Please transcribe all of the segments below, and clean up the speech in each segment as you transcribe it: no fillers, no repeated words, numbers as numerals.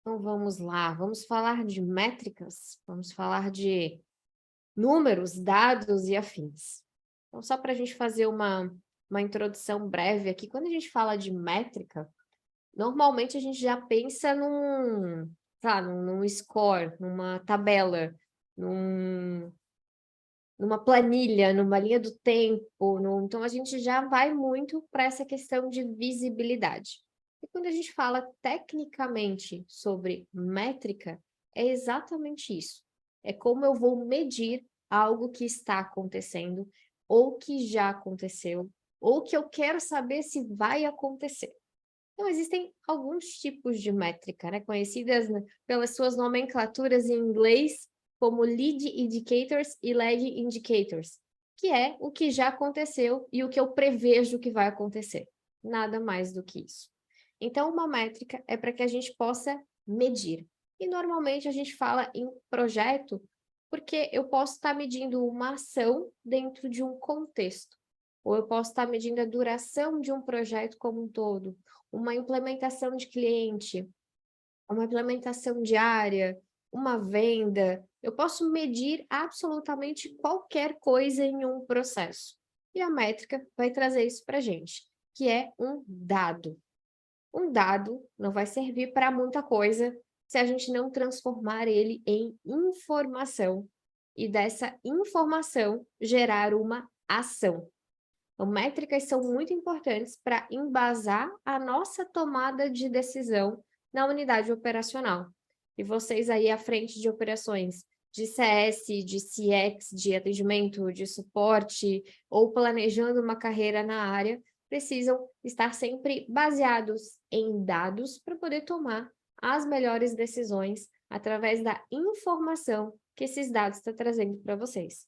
Então vamos lá, vamos falar de métricas, vamos falar de números, dados e afins. Então, só para a gente fazer uma introdução breve aqui, quando a gente fala de métrica, normalmente a gente já pensa num score, numa tabela, num, numa planilha, numa linha do tempo, então a gente já vai muito para essa questão de visibilidade. E quando a gente fala tecnicamente sobre métrica, é exatamente isso. É como eu vou medir algo que está acontecendo, ou que já aconteceu, ou que eu quero saber se vai acontecer. Então, existem alguns tipos de métrica, né, conhecidas, né, pelas suas nomenclaturas em inglês, como Lead Indicators e Lag Indicators, que é o que já aconteceu e o que eu prevejo que vai acontecer. Nada mais do que isso. Então, uma métrica é para que a gente possa medir. E normalmente a gente fala em projeto, porque eu posso estar medindo uma ação dentro de um contexto, ou eu posso estar medindo a duração de um projeto como um todo, uma implementação de cliente, uma implementação diária, uma venda. Eu posso medir absolutamente qualquer coisa em um processo. E a métrica vai trazer isso para a gente, que é um dado. Um dado não vai servir para muita coisa se a gente não transformar ele em informação e dessa informação gerar uma ação. Então, métricas são muito importantes para embasar a nossa tomada de decisão na unidade operacional. E vocês aí à frente de operações de CS, de CX, de atendimento, de suporte, ou planejando uma carreira na área, precisam estar sempre baseados em dados para poder tomar as melhores decisões através da informação que esses dados estão trazendo para vocês.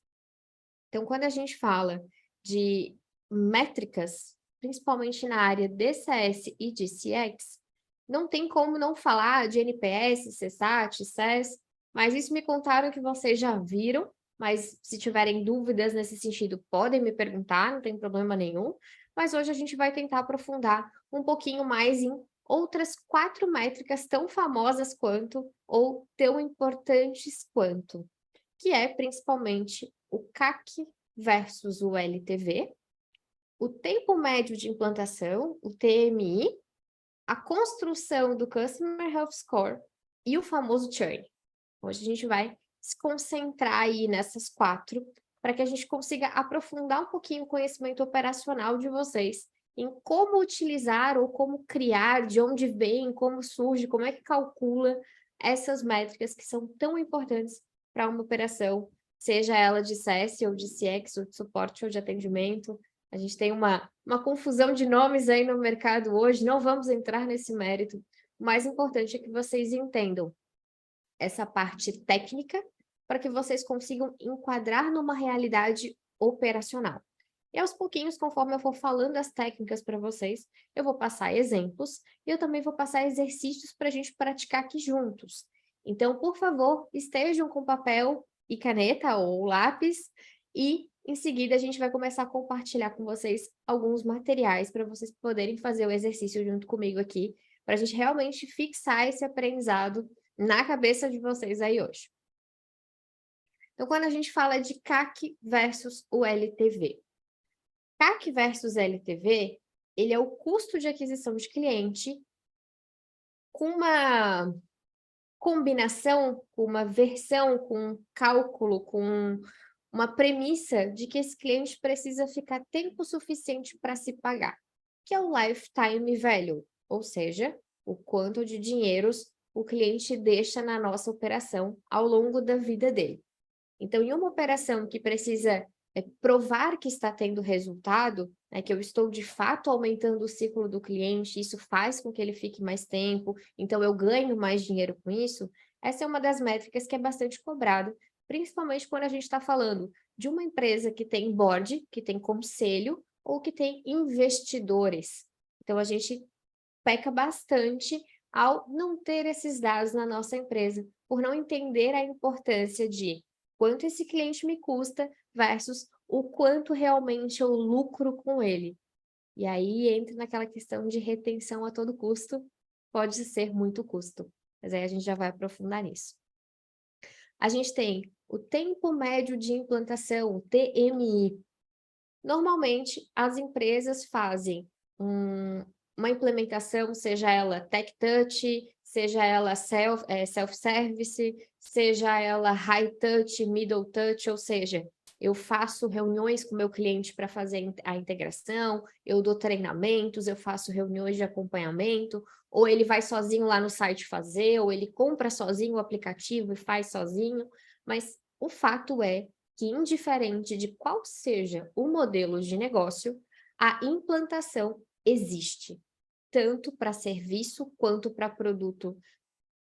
Então, quando a gente fala de métricas, principalmente na área de CS e de CX, não tem como não falar de NPS, CSAT, CES, mas isso me contaram que vocês já viram, mas se tiverem dúvidas nesse sentido, podem me perguntar, não tem problema nenhum. Mas hoje a gente vai tentar aprofundar um pouquinho mais em outras 4 métricas tão famosas quanto, ou tão importantes quanto, que é principalmente o CAC versus o LTV, o tempo médio de implantação, o TMI, a construção do Customer Health Score e o famoso churn. Hoje a gente vai se concentrar aí nessas 4 para que a gente consiga aprofundar um pouquinho o conhecimento operacional de vocês em como utilizar ou como criar, de onde vem, como surge, como é que calcula essas métricas que são tão importantes para uma operação, seja ela de CS ou de CX, ou de suporte ou de atendimento. A gente tem uma confusão de nomes aí no mercado hoje, não vamos entrar nesse mérito. O mais importante é que vocês entendam essa parte técnica para que vocês consigam enquadrar numa realidade operacional. E aos pouquinhos, conforme eu for falando as técnicas para vocês, eu vou passar exemplos e eu também vou passar exercícios para a gente praticar aqui juntos. Então, por favor, estejam com papel e caneta ou lápis e em seguida a gente vai começar a compartilhar com vocês alguns materiais para vocês poderem fazer o exercício junto comigo aqui, para a gente realmente fixar esse aprendizado na cabeça de vocês aí hoje. Então, quando a gente fala de CAC versus o LTV. CAC versus LTV, ele é o custo de aquisição de cliente com uma combinação, com uma versão, com um cálculo, com uma premissa de que esse cliente precisa ficar tempo suficiente para se pagar, que é o lifetime value, ou seja, o quanto de dinheiros o cliente deixa na nossa operação ao longo da vida dele. Então, em uma operação que precisa provar que está tendo resultado, né, que eu estou de fato aumentando o ciclo do cliente, isso faz com que ele fique mais tempo, então eu ganho mais dinheiro com isso, essa é uma das métricas que é bastante cobrada, principalmente quando a gente está falando de uma empresa que tem board, que tem conselho, ou que tem investidores. Então, a gente peca bastante ao não ter esses dados na nossa empresa, por não entender a importância de quanto esse cliente me custa versus o quanto realmente eu lucro com ele. E aí entra naquela questão de retenção a todo custo, pode ser muito custo. mas aí a gente já vai aprofundar nisso. A gente tem o tempo médio de implantação, o TMI. Normalmente, as empresas fazem uma implementação, seja ela Tech Touch, seja ela self-service, seja ela High Touch, Middle Touch, ou seja, eu faço reuniões com o meu cliente para fazer a integração, eu dou treinamentos, eu faço reuniões de acompanhamento, ou ele vai sozinho lá no site fazer, ou ele compra sozinho o aplicativo e faz sozinho, mas o fato é que, indiferente de qual seja o modelo de negócio, a implantação existe, tanto para serviço, quanto para produto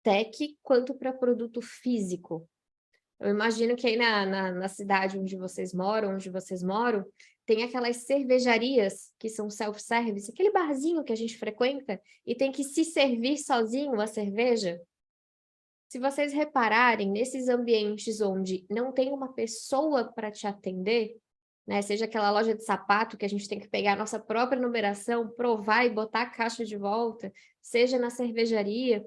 tech, quanto para produto físico. Eu imagino que aí na cidade onde vocês moram, tem aquelas cervejarias que são self-service, aquele barzinho que a gente frequenta e tem que se servir sozinho a cerveja. Se vocês repararem, nesses ambientes onde não tem uma pessoa para te atender, né, seja aquela loja de sapato que a gente tem que pegar a nossa própria numeração, provar e botar a caixa de volta, seja na cervejaria,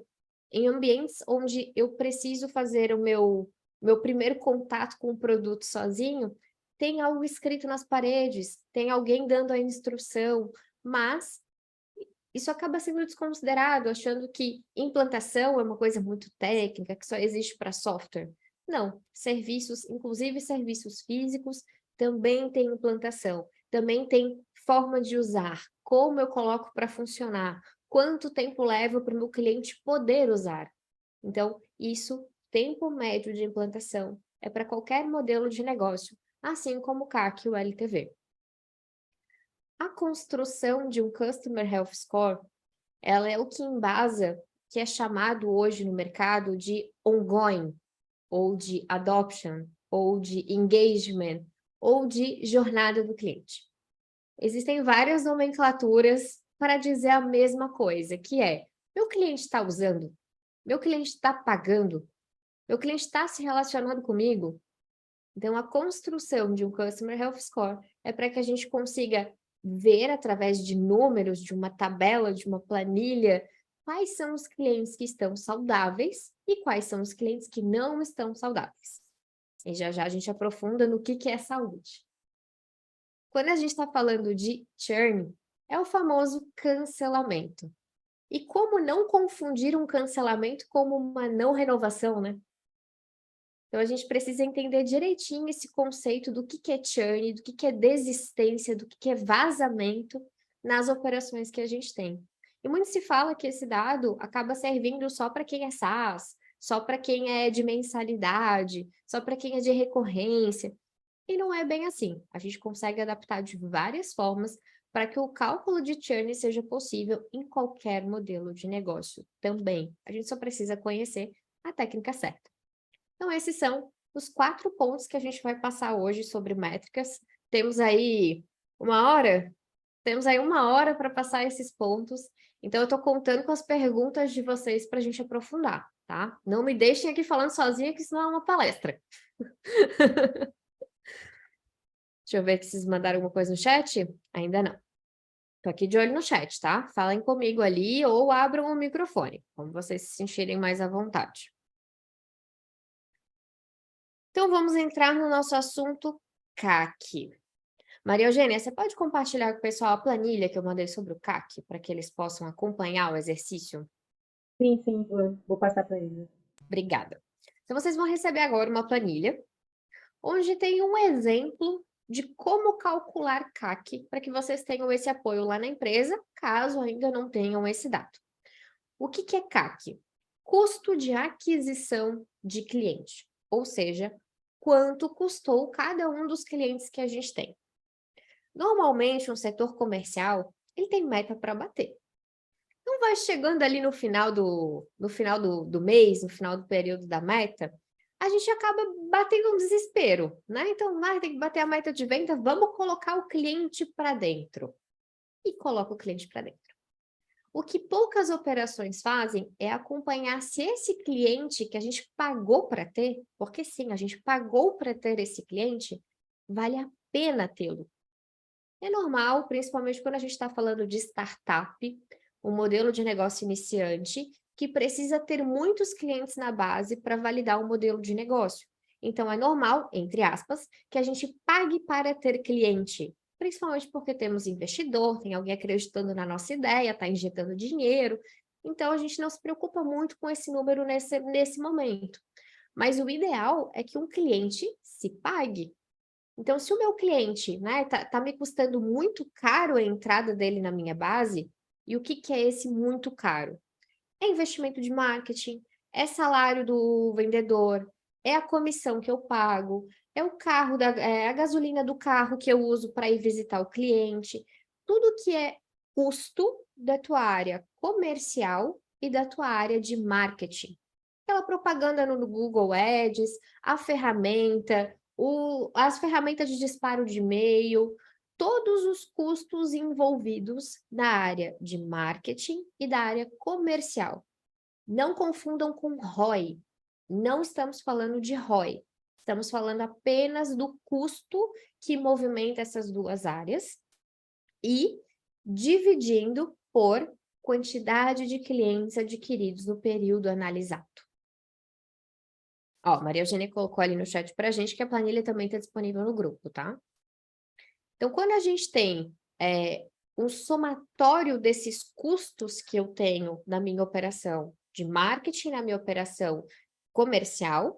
em ambientes onde eu preciso fazer o meu primeiro contato com o produto sozinho, tem algo escrito nas paredes, tem alguém dando a instrução, mas isso acaba sendo desconsiderado, achando que implantação é uma coisa muito técnica, que só existe para software. Não, serviços, inclusive serviços físicos, também tem implantação, também tem forma de usar, como eu coloco para funcionar, quanto tempo leva para o meu cliente poder usar. Então, isso, tempo médio de implantação, é para qualquer modelo de negócio, assim como o CAC e o LTV. A construção de um Customer Health Score, ela é o que embasa, que é chamado hoje no mercado de ongoing, ou de adoption, ou de engagement, ou de jornada do cliente. Existem várias nomenclaturas para dizer a mesma coisa, que é, meu cliente está usando, meu cliente está pagando, meu cliente está se relacionando comigo. Então, a construção de um Customer Health Score é para que a gente consiga ver através de números, de uma tabela, de uma planilha, quais são os clientes que estão saudáveis e quais são os clientes que não estão saudáveis. E já já a gente aprofunda no que é saúde. Quando a gente está falando de churn, é o famoso cancelamento. E como não confundir um cancelamento como uma não renovação, né? Então, a gente precisa entender direitinho esse conceito do que é churn, do que é desistência, do que é vazamento nas operações que a gente tem. E muito se fala que esse dado acaba servindo só para quem é SaaS, só para quem é de mensalidade, só para quem é de recorrência. E não é bem assim. A gente consegue adaptar de várias formas para que o cálculo de churn seja possível em qualquer modelo de negócio também. A gente só precisa conhecer a técnica certa. Então, esses são os 4 pontos que a gente vai passar hoje sobre métricas. Temos aí 1 hora? Temos aí 1 hora para passar esses pontos. Então, eu estou contando com as perguntas de vocês para a gente aprofundar, tá? Não me deixem aqui falando sozinha, que senão é uma palestra. Deixa eu ver se vocês mandaram alguma coisa no chat. Ainda não. Estou aqui de olho no chat, tá? Falem comigo ali ou abram o microfone, como vocês se sentirem mais à vontade. Então, vamos entrar no nosso assunto CAC. Maria Eugênia, você pode compartilhar com o pessoal a planilha que eu mandei sobre o CAC, para que eles possam acompanhar o exercício? Sim, vou passar para eles. Obrigada. Então, vocês vão receber agora uma planilha, onde tem um exemplo de como calcular CAC, para que vocês tenham esse apoio lá na empresa, caso ainda não tenham esse dado. O que é CAC? Custo de aquisição de cliente, ou seja, quanto custou cada um dos clientes que a gente tem. Normalmente, um setor comercial, ele tem meta para bater. Então, vai chegando ali no final do mês, no final do período da meta, a gente acaba batendo um desespero, né? Então, tem que bater a meta de venda, vamos colocar o cliente para dentro. E coloca o cliente para dentro. O que poucas operações fazem é acompanhar se esse cliente que a gente pagou para ter, porque sim, a gente pagou para ter esse cliente, vale a pena tê-lo. É normal, principalmente quando a gente está falando de startup, um modelo de negócio iniciante, que precisa ter muitos clientes na base para validar o modelo de negócio. Então, é normal, entre aspas, que a gente pague para ter cliente, principalmente porque temos investidor, tem alguém acreditando na nossa ideia, está injetando dinheiro. Então, a gente não se preocupa muito com esse número nesse momento. Mas o ideal é que um cliente se pague. Então, se o meu cliente, né, tá me custando muito caro a entrada dele na minha base, e o que que é esse muito caro? É investimento de marketing, é salário do vendedor, é a comissão que eu pago, é o carro, a gasolina do carro que eu uso para ir visitar o cliente, tudo que é custo da tua área comercial e da tua área de marketing. Aquela propaganda no Google Ads, a ferramenta, as ferramentas de disparo de e-mail, todos os custos envolvidos na área de marketing e da área comercial. Não confundam com ROI. Não estamos falando de ROI. Estamos falando apenas do custo que movimenta essas duas áreas e dividindo por quantidade de clientes adquiridos no período analisado. Ó, Maria Eugênia colocou ali no chat para a gente que a planilha também está disponível no grupo, tá? Então, quando a gente tem um somatório desses custos que eu tenho na minha operação de marketing, na minha operação comercial,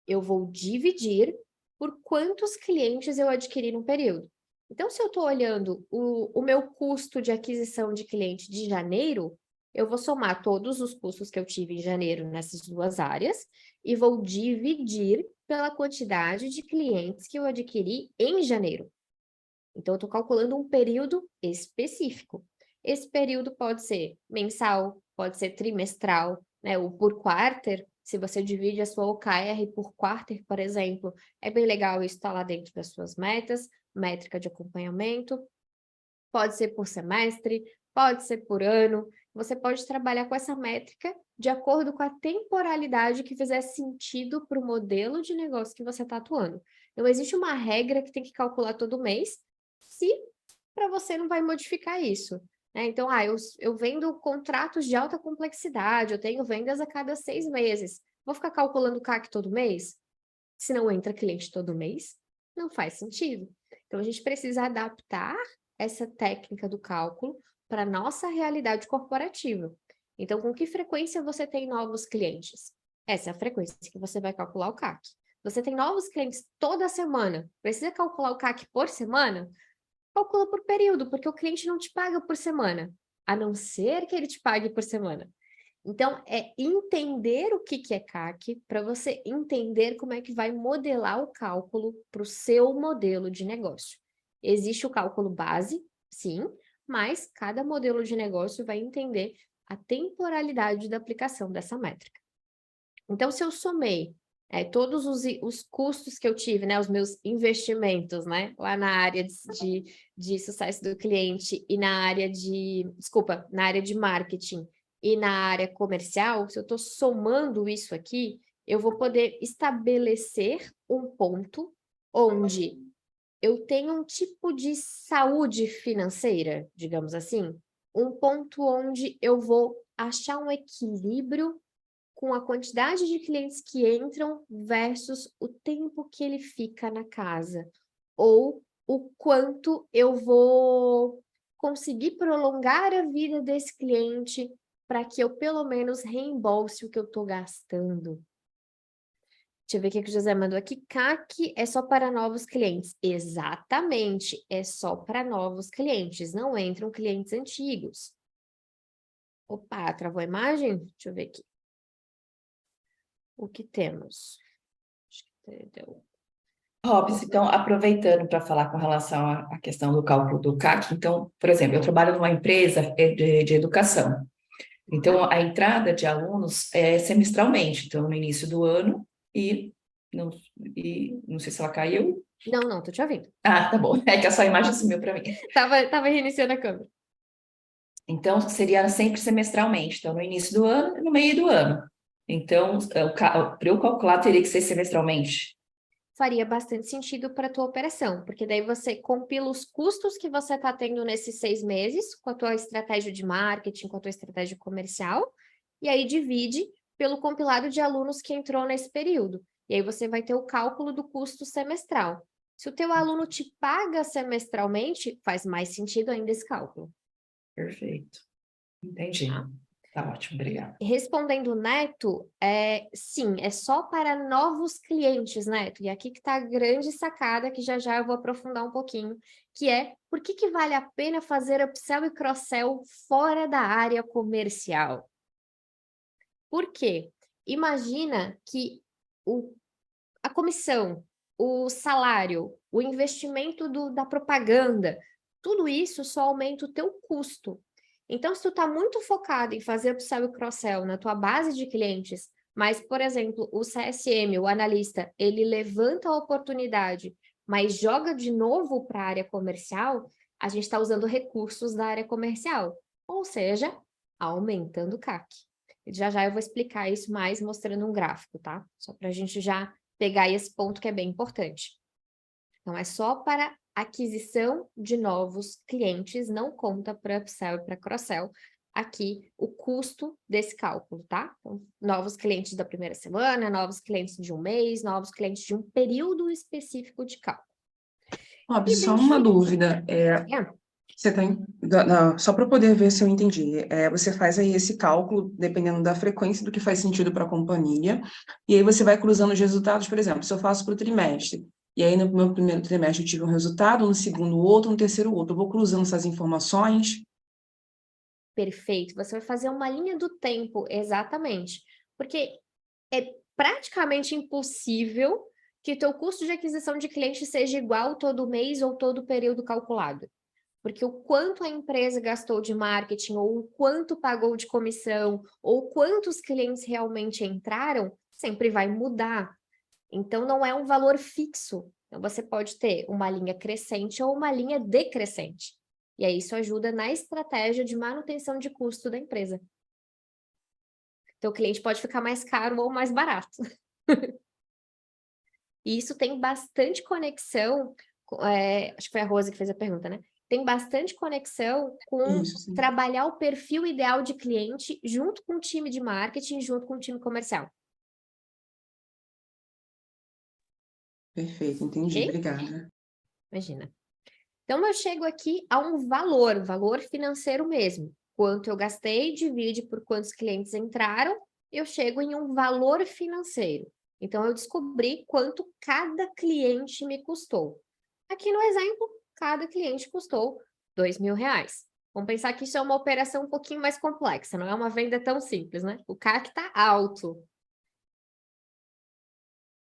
eu vou dividir por quantos clientes eu adquiri no período. Então, se eu estou olhando o meu custo de aquisição de cliente de janeiro, eu vou somar todos os custos que eu tive em janeiro nessas duas áreas e vou dividir pela quantidade de clientes que eu adquiri em janeiro. Então, eu estou calculando um período específico. Esse período pode ser mensal, pode ser trimestral, né? Ou por quarter, se você divide a sua OKR por quarter, por exemplo, é bem legal isso estar lá dentro das suas metas, métrica de acompanhamento. Pode ser por semestre, pode ser por ano. Você pode trabalhar com essa métrica de acordo com a temporalidade que fizer sentido para o modelo de negócio que você está atuando. Não existe uma regra que tem que calcular todo mês, se para você não vai modificar isso. Né? Então, eu vendo contratos de alta complexidade, eu tenho vendas a cada 6 meses. Vou ficar calculando o CAC todo mês? Se não entra cliente todo mês, não faz sentido. Então, a gente precisa adaptar essa técnica do cálculo para a nossa realidade corporativa. Então, com que frequência você tem novos clientes? Essa é a frequência que você vai calcular o CAC. Você tem novos clientes toda semana, precisa calcular o CAC por semana? Calcula por período, porque o cliente não te paga por semana, a não ser que ele te pague por semana. Então, é entender o que é CAC para você entender como é que vai modelar o cálculo para o seu modelo de negócio. Existe o cálculo base, sim, mas cada modelo de negócio vai entender a temporalidade da aplicação dessa métrica. Então, se eu somei todos os custos que eu tive, né, os meus investimentos, né, lá na área de sucesso do cliente e na área na área de marketing e na área comercial, se eu estou somando isso aqui, eu vou poder estabelecer um ponto onde eu tenho um tipo de saúde financeira, digamos assim, um ponto onde eu vou achar um equilíbrio com a quantidade de clientes que entram versus o tempo que ele fica na casa, ou o quanto eu vou conseguir prolongar a vida desse cliente para que eu pelo menos reembolse o que eu estou gastando. Deixa eu ver o que o José mandou aqui. CAC é só para novos clientes. Exatamente, é só para novos clientes, não entram clientes antigos. Opa, travou a imagem? Deixa eu ver aqui. O que temos? Acho que deu. Robson, então, aproveitando para falar com relação à questão do cálculo do CAC, então, por exemplo, eu trabalho numa empresa de educação. Então, a entrada de alunos é semestralmente, então, no início do ano, e não sei se ela caiu. Não, tô te ouvindo. Ah, tá bom, é que a sua imagem sumiu para mim. Tava reiniciando a câmera. Então, seria sempre semestralmente, então, no início do ano e no meio do ano. Então, para eu calcular, teria que ser semestralmente. Faria bastante sentido para a tua operação, porque daí você compila os custos que você está tendo nesses 6 meses com a tua estratégia de marketing, com a tua estratégia comercial, e aí divide pelo compilado de alunos que entrou nesse período. E aí você vai ter o cálculo do custo semestral. Se o teu aluno te paga semestralmente, faz mais sentido ainda esse cálculo. Perfeito. Entendi. Tá? Tá ótimo, obrigada. Respondendo Neto, sim, é só para novos clientes, Neto. E aqui que está a grande sacada, que já já eu vou aprofundar um pouquinho, que é por que vale a pena fazer upsell e cross-sell fora da área comercial? Por quê? Imagina que a comissão, o salário, o investimento da propaganda, tudo isso só aumenta o teu custo. Então, se tu está muito focado em fazer upsell e cross-sell na tua base de clientes, mas, por exemplo, o CSM, o analista, ele levanta a oportunidade, mas joga de novo para a área comercial, a gente está usando recursos da área comercial, ou seja, aumentando o CAC. Já já eu vou explicar isso mais mostrando um gráfico, tá? Só para a gente já pegar esse ponto que é bem importante. Então, é só para aquisição de novos clientes, não conta para upsell e para cross-sell aqui o custo desse cálculo, tá? Então, novos clientes da primeira semana, novos clientes de um mês, novos clientes de um período específico de cálculo. Rob, só uma dúvida. Você tem, só para poder ver se eu entendi. Você faz aí esse cálculo, dependendo da frequência do que faz sentido para a companhia, e aí você vai cruzando os resultados, por exemplo, se eu faço para o trimestre, e aí no meu primeiro trimestre eu tive um resultado, no segundo outro, no terceiro outro, eu vou cruzando essas informações. Perfeito, você vai fazer uma linha do tempo, exatamente, porque é praticamente impossível que teu custo de aquisição de cliente seja igual todo mês ou todo período calculado. Porque o quanto a empresa gastou de marketing, ou o quanto pagou de comissão, ou quantos clientes realmente entraram, sempre vai mudar. Então, não é um valor fixo. Então, você pode ter uma linha crescente ou uma linha decrescente. E aí, isso ajuda na estratégia de manutenção de custo da empresa. Então, o cliente pode ficar mais caro ou mais barato. E isso tem bastante conexão, acho que foi a Rosa que fez a pergunta, né? Tem bastante conexão com Isso, sim. trabalhar o perfil ideal de cliente junto com o time de marketing, junto com o time comercial. Perfeito, entendi. Ok? Obrigada. Imagina. Então, eu chego aqui a um valor financeiro mesmo. Quanto eu gastei, divide por quantos clientes entraram, eu chego em um valor financeiro. Então, eu descobri quanto cada cliente me custou. Aqui no exemplo, cada cliente custou R$ 2.000. Vamos pensar que isso é uma operação um pouquinho mais complexa, não é uma venda tão simples, né? O CAC está alto.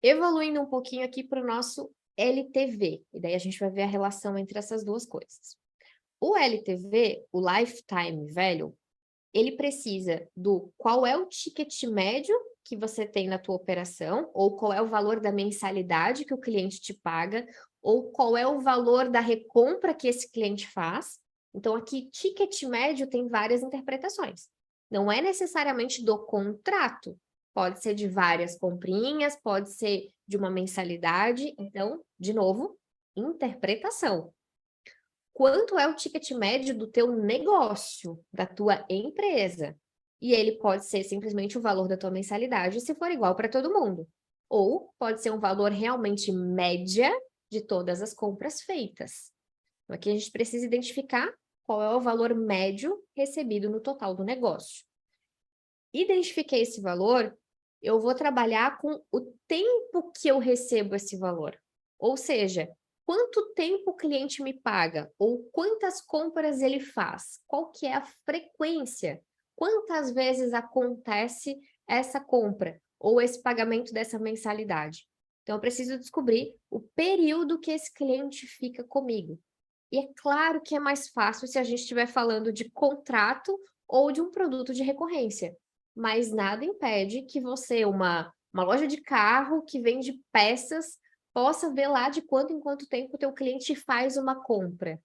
Evoluindo um pouquinho aqui para o nosso LTV, e daí a gente vai ver a relação entre essas duas coisas. O LTV, o Lifetime Value, ele precisa do qual é o ticket médio que você tem na tua operação, ou qual é o valor da mensalidade que o cliente te paga, ou qual é o valor da recompra que esse cliente faz. Então, aqui, ticket médio tem várias interpretações. Não é necessariamente do contrato. Pode ser de várias comprinhas, pode ser de uma mensalidade. Então, de novo, interpretação. Quanto é o ticket médio do teu negócio, da tua empresa? E ele pode ser simplesmente o valor da tua mensalidade, se for igual para todo mundo. Ou pode ser um valor realmente média de todas as compras feitas. Então, aqui a gente precisa identificar qual é o valor médio recebido no total do negócio. Identifiquei esse valor, eu vou trabalhar com o tempo que eu recebo esse valor. Ou seja, quanto tempo o cliente me paga? Ou quantas compras ele faz? Qual que é a frequência? Quantas vezes acontece essa compra? Ou esse pagamento dessa mensalidade? Então, eu preciso descobrir o período que esse cliente fica comigo. E é claro que é mais fácil se a gente estiver falando de contrato ou de um produto de recorrência. Mas nada impede que você, uma loja de carro que vende peças, possa ver lá de quanto em quanto tempo o teu cliente faz uma compra.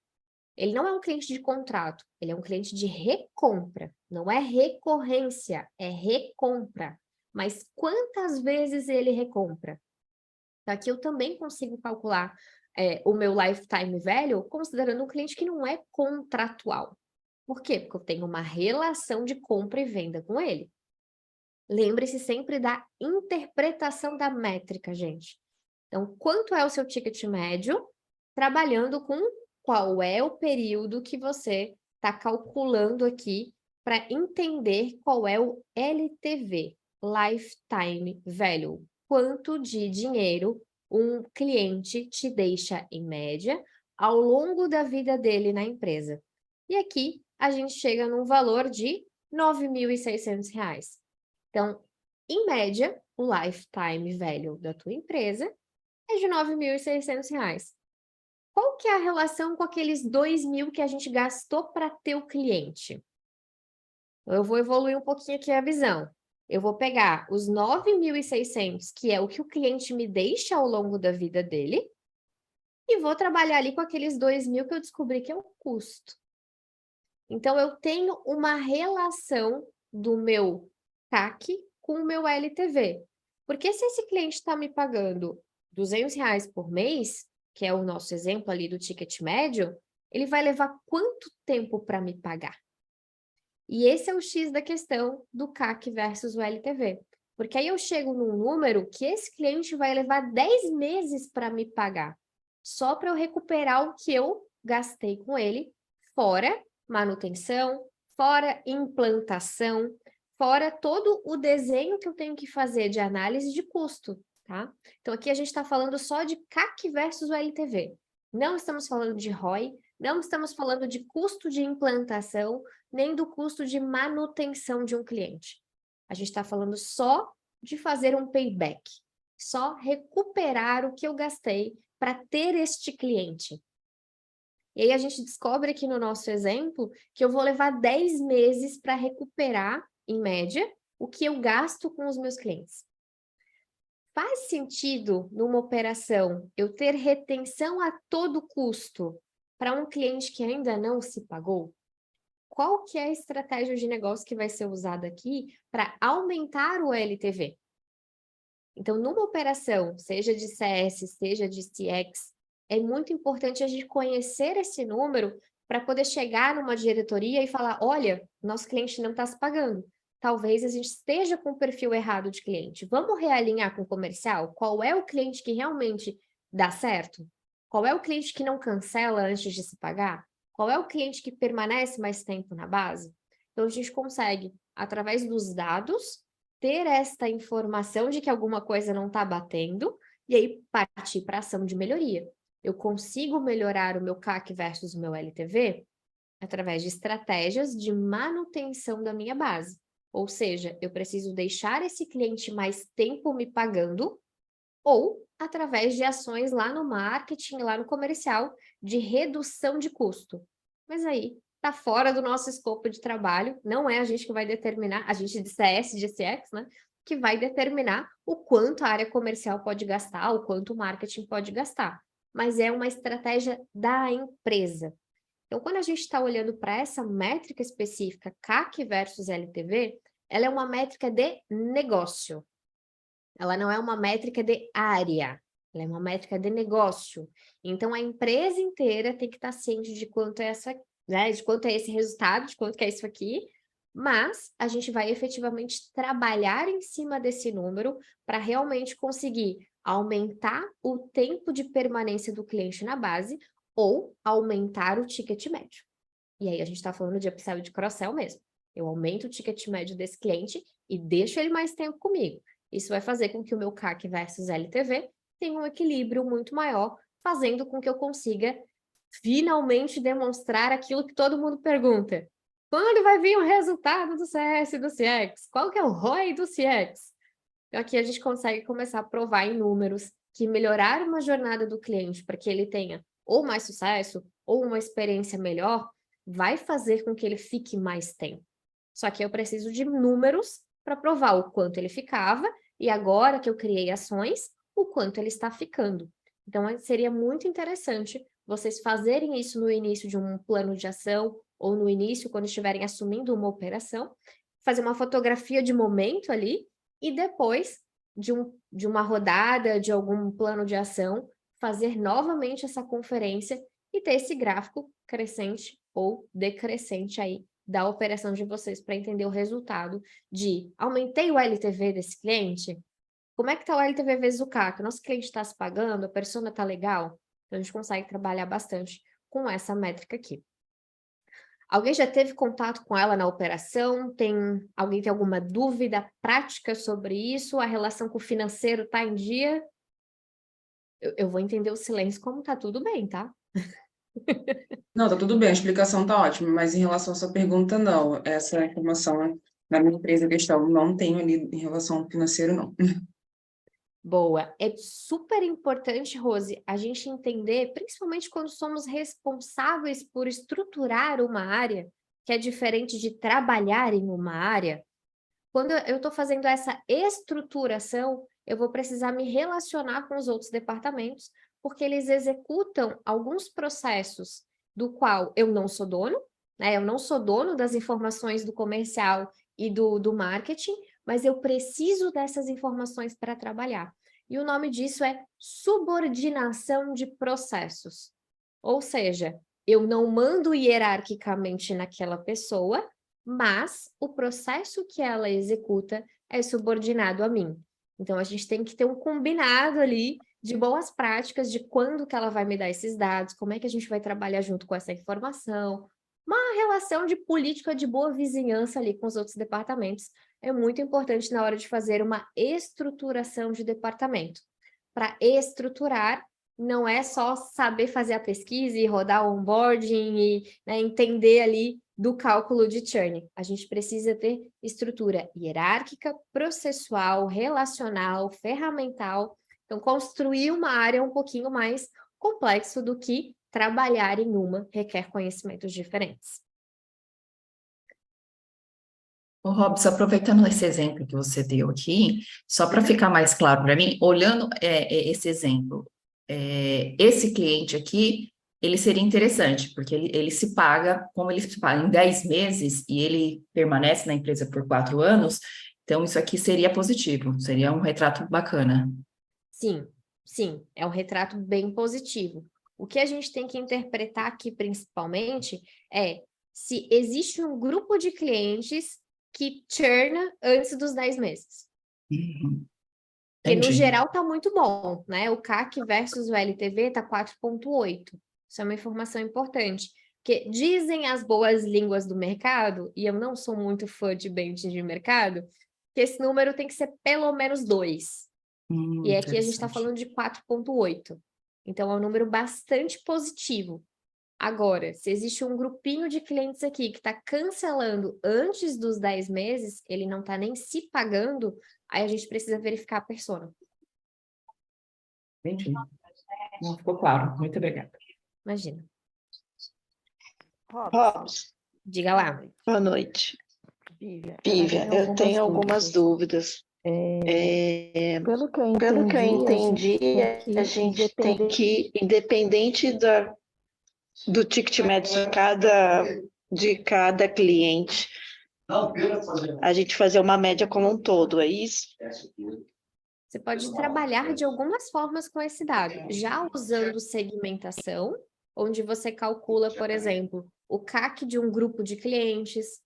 Ele não é um cliente de contrato, ele é um cliente de recompra. Não é recorrência, é recompra. Mas quantas vezes ele recompra? Aqui eu também consigo calcular o meu lifetime value considerando um cliente que não é contratual. Por quê? Porque eu tenho uma relação de compra e venda com ele. Lembre-se sempre da interpretação da métrica, gente. Então, quanto é o seu ticket médio, trabalhando com qual é o período que você está calculando aqui para entender qual é o LTV, Lifetime Value. Quanto de dinheiro um cliente te deixa, em média, ao longo da vida dele na empresa. E aqui, a gente chega num valor de R$ 9.600. Então, em média, o lifetime value da tua empresa é de R$ 9.600. Qual que é a relação com aqueles 2.000 que a gente gastou para ter o cliente? Eu vou evoluir um pouquinho aqui a visão. Eu vou pegar os 9.600, que é o que o cliente me deixa ao longo da vida dele, e vou trabalhar ali com aqueles 2.000 que eu descobri que é o custo. Então, eu tenho uma relação do meu CAC com o meu LTV. Porque se esse cliente está me pagando R$ 200 por mês, que é o nosso exemplo ali do ticket médio, ele vai levar quanto tempo para me pagar? E esse é o X da questão do CAC versus o LTV. Porque aí eu chego num número que esse cliente vai levar 10 meses para me pagar, só para eu recuperar o que eu gastei com ele, fora manutenção, fora implantação, fora todo o desenho que eu tenho que fazer de análise de custo, tá? Então, aqui a gente está falando só de CAC versus o LTV. Não estamos falando de ROI, não estamos falando de custo de implantação, nem do custo de manutenção de um cliente. A gente está falando só de fazer um payback, só recuperar o que eu gastei para ter este cliente. E aí a gente descobre aqui no nosso exemplo que eu vou levar 10 meses para recuperar, em média, o que eu gasto com os meus clientes. Faz sentido, numa operação, eu ter retenção a todo custo para um cliente que ainda não se pagou? Qual que é a estratégia de negócio que vai ser usada aqui para aumentar o LTV? Então, numa operação, seja de CS, seja de CX, é muito importante a gente conhecer esse número para poder chegar numa diretoria e falar, olha, nosso cliente não está se pagando. Talvez a gente esteja com o perfil errado de cliente. Vamos realinhar com o comercial? Qual é o cliente que realmente dá certo? Qual é o cliente que não cancela antes de se pagar? Qual é o cliente que permanece mais tempo na base? Então, a gente consegue, através dos dados, ter esta informação de que alguma coisa não está batendo e aí partir para ação de melhoria. Eu consigo melhorar o meu CAC versus o meu LTV através de estratégias de manutenção da minha base. Ou seja, eu preciso deixar esse cliente mais tempo me pagando ou através de ações lá no marketing, lá no comercial, de redução de custo. Mas aí está fora do nosso escopo de trabalho, não é a gente que vai determinar, a gente de CS, de CX, né? Que vai determinar o quanto a área comercial pode gastar, o quanto o marketing pode gastar. Mas é uma estratégia da empresa. Então, quando a gente está olhando para essa métrica específica, CAC versus LTV, ela é uma métrica de negócio. Ela não é uma métrica de área, ela é uma métrica de negócio. Então, a empresa inteira tem que estar ciente de quanto é essa, né, de quanto é esse resultado, de quanto que é isso aqui, mas a gente vai efetivamente trabalhar em cima desse número para realmente conseguir aumentar o tempo de permanência do cliente na base ou aumentar o ticket médio. E aí a gente está falando de upsell de cross-sell mesmo. Eu aumento o ticket médio desse cliente e deixo ele mais tempo comigo. Isso vai fazer com que o meu CAC versus LTV tenha um equilíbrio muito maior, fazendo com que eu consiga finalmente demonstrar aquilo que todo mundo pergunta. Quando vai vir o resultado do CS e do CX? Qual que é o ROI do CX? Então, aqui a gente consegue começar a provar em números que melhorar uma jornada do cliente para que ele tenha ou mais sucesso ou uma experiência melhor vai fazer com que ele fique mais tempo. Só que eu preciso de números para provar o quanto ele ficava e agora que eu criei ações, o quanto ele está ficando. Então, seria muito interessante vocês fazerem isso no início de um plano de ação ou no início, quando estiverem assumindo uma operação, fazer uma fotografia de momento ali e depois de uma rodada, de algum plano de ação, fazer novamente essa conferência e ter esse gráfico crescente ou decrescente aí da operação de vocês para entender o resultado de aumentei o LTV desse cliente? Como é que está o LTV vezes o CAC? O nosso cliente está se pagando? A persona está legal? Então, a gente consegue trabalhar bastante com essa métrica aqui. Alguém já teve contato com ela na operação? Alguém tem alguma dúvida prática sobre isso? A relação com o financeiro está em dia? Eu vou entender o silêncio como tá tudo bem, tá? Não, tá tudo bem, a explicação tá ótima, mas em relação à sua pergunta, não. Essa informação na minha empresa questão não tenho ali em relação ao financeiro, não. Boa. É super importante, Rose, a gente entender, principalmente quando somos responsáveis por estruturar uma área, que é diferente de trabalhar em uma área. Quando eu estou fazendo essa estruturação, eu vou precisar me relacionar com os outros departamentos, porque eles executam alguns processos do qual eu não sou dono, né? Eu não sou dono das informações do comercial e do marketing, mas eu preciso dessas informações para trabalhar. E o nome disso é subordinação de processos. Ou seja, eu não mando hierarquicamente naquela pessoa, mas o processo que ela executa é subordinado a mim. Então, a gente tem que ter um combinado ali de boas práticas, de quando que ela vai me dar esses dados, como é que a gente vai trabalhar junto com essa informação, uma relação de política de boa vizinhança ali com os outros departamentos. É muito importante na hora de fazer uma estruturação de departamento. Para estruturar, não é só saber fazer a pesquisa e rodar o onboarding e, né, entender ali do cálculo de churn. A gente precisa ter estrutura hierárquica, processual, relacional, ferramental. Então, construir uma área um pouquinho mais complexo do que trabalhar em uma requer conhecimentos diferentes. Ô, Robson, aproveitando esse exemplo que você deu aqui, só para ficar mais claro para mim, olhando esse exemplo, esse cliente aqui, ele seria interessante, porque ele se paga, como ele se paga em 10 meses e ele permanece na empresa por 4 anos, então isso aqui seria positivo, seria um retrato bacana. Sim, sim, é um retrato bem positivo. O que a gente tem que interpretar aqui, principalmente, é se existe um grupo de clientes que churna antes dos 10 meses. Uhum. Que no Entendi. geral está muito bom, né? O CAC versus o LTV está 4,8. Isso é uma informação importante. Porque dizem as boas línguas do mercado, e eu não sou muito fã de benchmark de mercado, que esse número tem que ser pelo menos 2. E aqui a gente está Interessante. falando de 4,8. Então, é um número bastante positivo. Agora, se existe um grupinho de clientes aqui que está cancelando antes dos 10 meses, ele não está nem se pagando, aí a gente precisa verificar a persona. Entendi. Não ficou claro. Muito obrigada. Imagina. Robson, Diga lá. boa noite. Vivian, Eu tenho algumas dúvidas. Pelo que eu Pelo que eu entendi, entendi, a gente tem que, independente do ticket médio de cada cliente, a gente fazer uma média como um todo, é isso? Você pode trabalhar de algumas formas com esse dado, já usando segmentação, onde você calcula, por exemplo, o CAC de um grupo de clientes.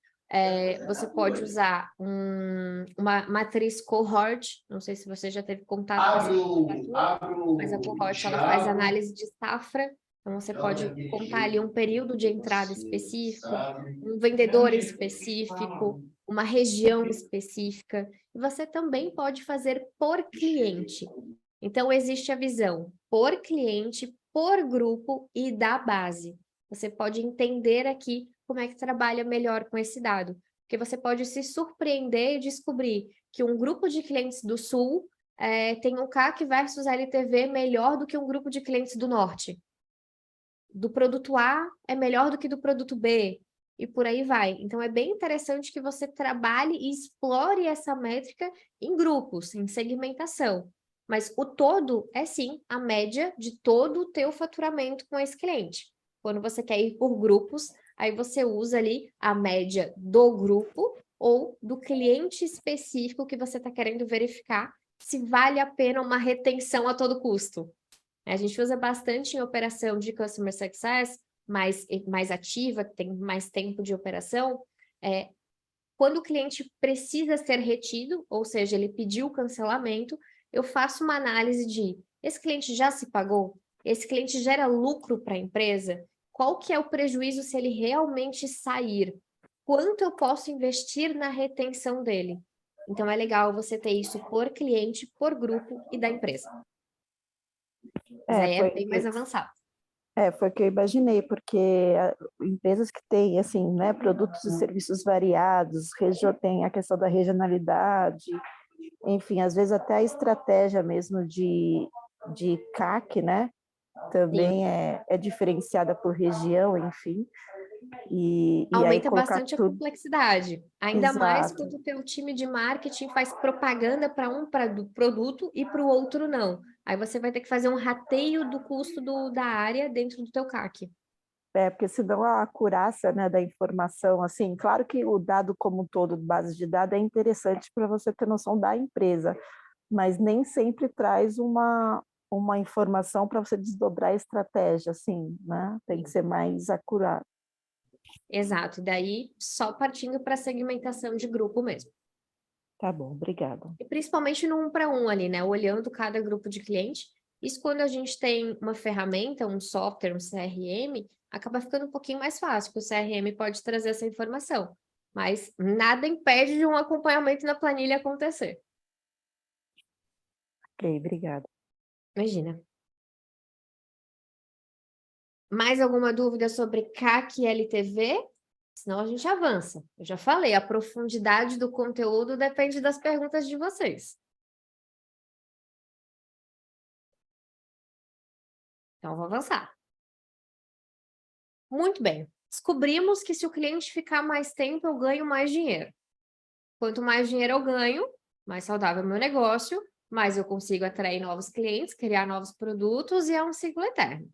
Você pode usar uma matriz cohort, não sei se você já teve contato com essa nomenclatura, mas a cohort ela faz análise de safra, então você pode contar ali um período de entrada específico, um vendedor específico, uma região específica, e você também pode fazer por cliente. Então, existe a visão por cliente, por grupo e da base. Você pode entender aqui como é que trabalha melhor com esse dado, porque você pode se surpreender e descobrir que um grupo de clientes do Sul tem um CAC versus LTV melhor do que um grupo de clientes do Norte. Do produto A é melhor do que do produto B, e por aí vai. Então, é bem interessante que você trabalhe e explore essa métrica em grupos, em segmentação. Mas o todo é, sim, a média de todo o teu faturamento com esse cliente. Quando você quer ir por grupos, aí você usa ali a média do grupo ou do cliente específico que você está querendo verificar se vale a pena uma retenção a todo custo. A gente usa bastante em operação de Customer Success, mais ativa, que tem mais tempo de operação, quando o cliente precisa ser retido, ou seja, ele pediu o cancelamento, eu faço uma análise de, esse cliente já se pagou? Esse cliente gera lucro para a empresa? Qual que é o prejuízo se ele realmente sair? Quanto eu posso investir na retenção dele? Então, é legal você ter isso por cliente, por grupo e da empresa. Mas aí é bem mais avançado. Foi o que eu imaginei, porque empresas que têm, assim, né, produtos e serviços variados, tem a questão da regionalidade, enfim, às vezes até a estratégia mesmo de CAC, né, também é diferenciada por região, enfim, e aí Aumenta colocar bastante a tudo... complexidade, ainda mais Exato. quando o teu time de marketing faz propaganda para um produto e para o outro não. Aí você vai ter que fazer um rateio do custo da área dentro do teu CAC. Porque senão a acurácia, né, da informação, assim, claro que o dado como um todo, base de dados, é interessante para você ter noção da empresa, mas nem sempre traz uma informação para você desdobrar a estratégia, assim, né? Tem que ser mais acurado. Exato, daí só partindo para a segmentação de grupo mesmo. Tá bom, obrigada. E principalmente no 1 para 1 ali, né? Olhando cada grupo de cliente. Isso quando a gente tem uma ferramenta, um software, um CRM, acaba ficando um pouquinho mais fácil, porque o CRM pode trazer essa informação. Mas nada impede de um acompanhamento na planilha acontecer. Ok, obrigada. Imagina. Mais alguma dúvida sobre CAC e LTV? Senão a gente avança. Eu já falei, a profundidade do conteúdo depende das perguntas de vocês. Então, vou avançar. Muito bem. Descobrimos que se o cliente ficar mais tempo, eu ganho mais dinheiro. Quanto mais dinheiro eu ganho, mais saudável é o meu negócio, mais eu consigo atrair novos clientes, criar novos produtos e é um ciclo eterno.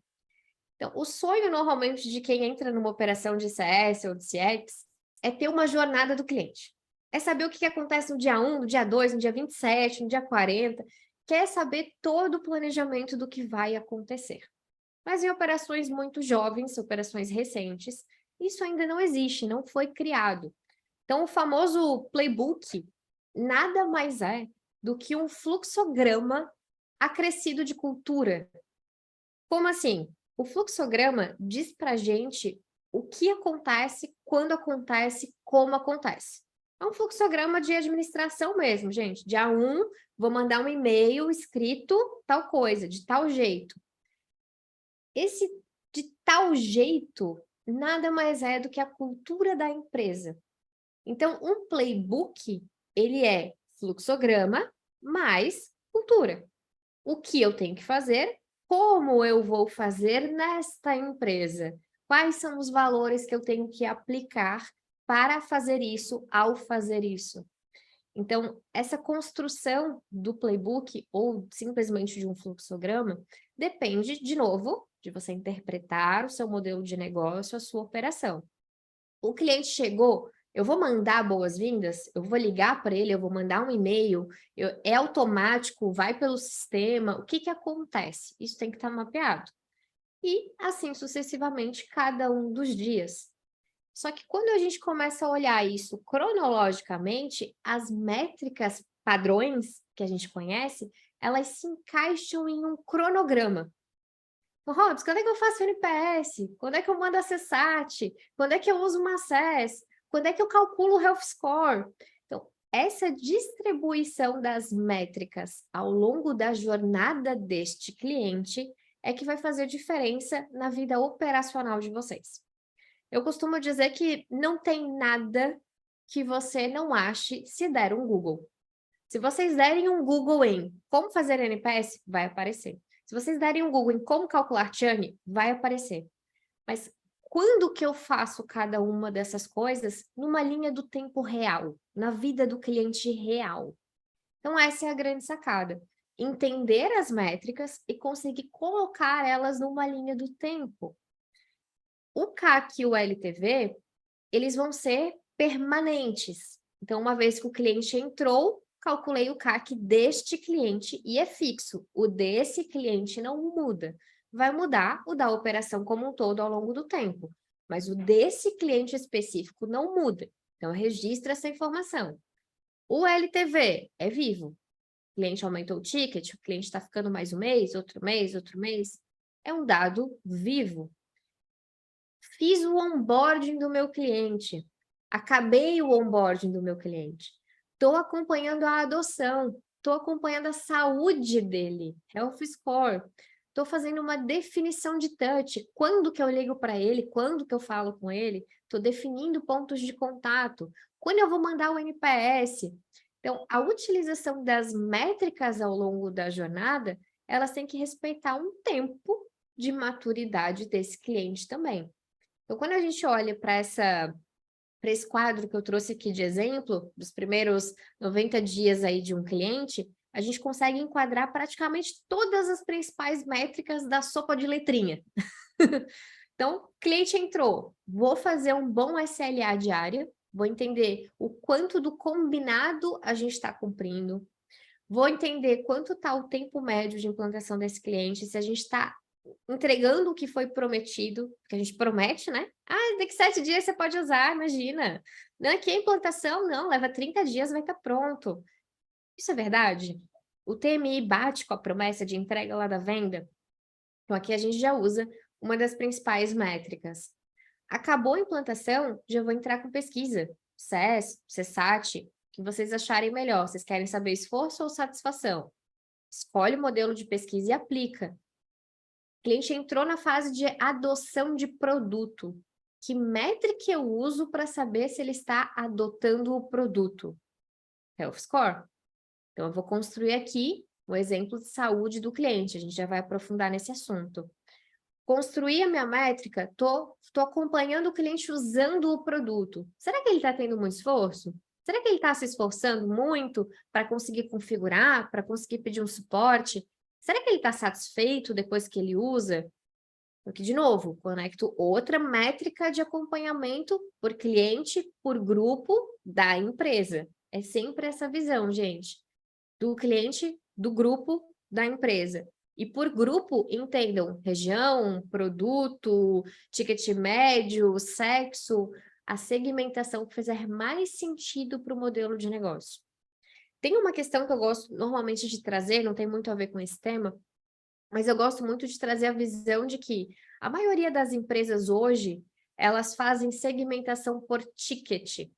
Então, o sonho normalmente de quem entra numa operação de CS ou de CX é ter uma jornada do cliente. É saber o que acontece no dia 1, no dia 2, no dia 27, no dia 40. Quer saber todo o planejamento do que vai acontecer. Mas em operações muito jovens, operações recentes, isso ainda não existe, não foi criado. Então, o famoso playbook nada mais é do que um fluxograma acrescido de cultura. Como assim? O fluxograma diz para a gente o que acontece, quando acontece, como acontece. É um fluxograma de administração mesmo, gente. Dia 1, vou mandar um e-mail escrito tal coisa, de tal jeito. Esse de tal jeito nada mais é do que a cultura da empresa. Então, um playbook, ele é fluxograma mais cultura. O que eu tenho que fazer, como eu vou fazer nesta empresa, quais são os valores que eu tenho que aplicar para fazer isso, ao fazer isso. Então, essa construção do playbook ou simplesmente de um fluxograma depende, de novo, de você interpretar o seu modelo de negócio, a sua operação. O cliente chegou, eu vou mandar boas-vindas, eu vou ligar para ele, eu vou mandar um e-mail, é automático, vai pelo sistema, o que acontece? Isso tem que estar mapeado. E assim sucessivamente, cada um dos dias. Só que quando a gente começa a olhar isso cronologicamente, as métricas padrões que a gente conhece, elas se encaixam em um cronograma. Robson, quando é que eu faço NPS? Quando é que eu mando a CSAT? Quando é que eu uso uma SES? Quando é que eu calculo o Health Score? Então, essa distribuição das métricas ao longo da jornada deste cliente é que vai fazer diferença na vida operacional de vocês. Eu costumo dizer que não tem nada que você não ache se der um Google. Se vocês derem um Google em como fazer NPS, vai aparecer. Se vocês derem um Google em como calcular churn, vai aparecer. Mas quando que eu faço cada uma dessas coisas? Numa linha do tempo real, na vida do cliente real. Então essa é a grande sacada. Entender as métricas e conseguir colocar elas numa linha do tempo. O CAC e o LTV, eles vão ser permanentes. Então, uma vez que o cliente entrou, calculei o CAC deste cliente e é fixo. O desse cliente não muda. Vai mudar o da operação como um todo ao longo do tempo. Mas o desse cliente específico não muda. Então, eu registro essa informação. O LTV é vivo. O cliente aumentou o ticket, o cliente está ficando mais um mês, outro mês, outro mês. É um dado vivo. Fiz o onboarding do meu cliente. Acabei o onboarding do meu cliente. Estou acompanhando a adoção. Estou acompanhando a saúde dele. Health Score. Estou fazendo uma definição de touch. Quando que eu ligo para ele? Quando que eu falo com ele? Estou definindo pontos de contato. Quando eu vou mandar o NPS? Então, a utilização das métricas ao longo da jornada, elas têm que respeitar um tempo de maturidade desse cliente também. Então, quando a gente olha para esse quadro que eu trouxe aqui de exemplo, dos primeiros 90 dias aí de um cliente, a gente consegue enquadrar praticamente todas as principais métricas da sopa de letrinha. Então, cliente entrou, vou fazer um bom SLA diária, vou entender o quanto do combinado a gente está cumprindo, vou entender quanto está o tempo médio de implantação desse cliente, se a gente está entregando o que foi prometido, que a gente promete, né? Ah, daqui 7 dias você pode usar, imagina. Não, aqui a implantação, não, leva 30 dias, vai estar pronto. Isso é verdade? O TMI bate com a promessa de entrega lá da venda? Então, aqui a gente já usa uma das principais métricas. Acabou a implantação, já vou entrar com pesquisa. CES, CSAT, o que vocês acharem melhor. Vocês querem saber esforço ou satisfação? Escolhe o modelo de pesquisa e aplica. O cliente entrou na fase de adoção de produto. Que métrica eu uso para saber se ele está adotando o produto? Health Score. Então, eu vou construir aqui o exemplo de saúde do cliente. A gente já vai aprofundar nesse assunto. Construir a minha métrica, estou acompanhando o cliente usando o produto. Será que ele está tendo muito esforço? Será que ele está se esforçando muito para conseguir configurar, para conseguir pedir um suporte? Será que ele está satisfeito depois que ele usa? Porque, de novo, conecto outra métrica de acompanhamento por cliente, por grupo da empresa. É sempre essa visão, gente. Do cliente, do grupo, da empresa. E por grupo, entendam região, produto, ticket médio, sexo, a segmentação que fizer mais sentido para o modelo de negócio. Tem uma questão que eu gosto normalmente de trazer, não tem muito a ver com esse tema, mas eu gosto muito de trazer a visão de que a maioria das empresas hoje, elas fazem segmentação por ticket.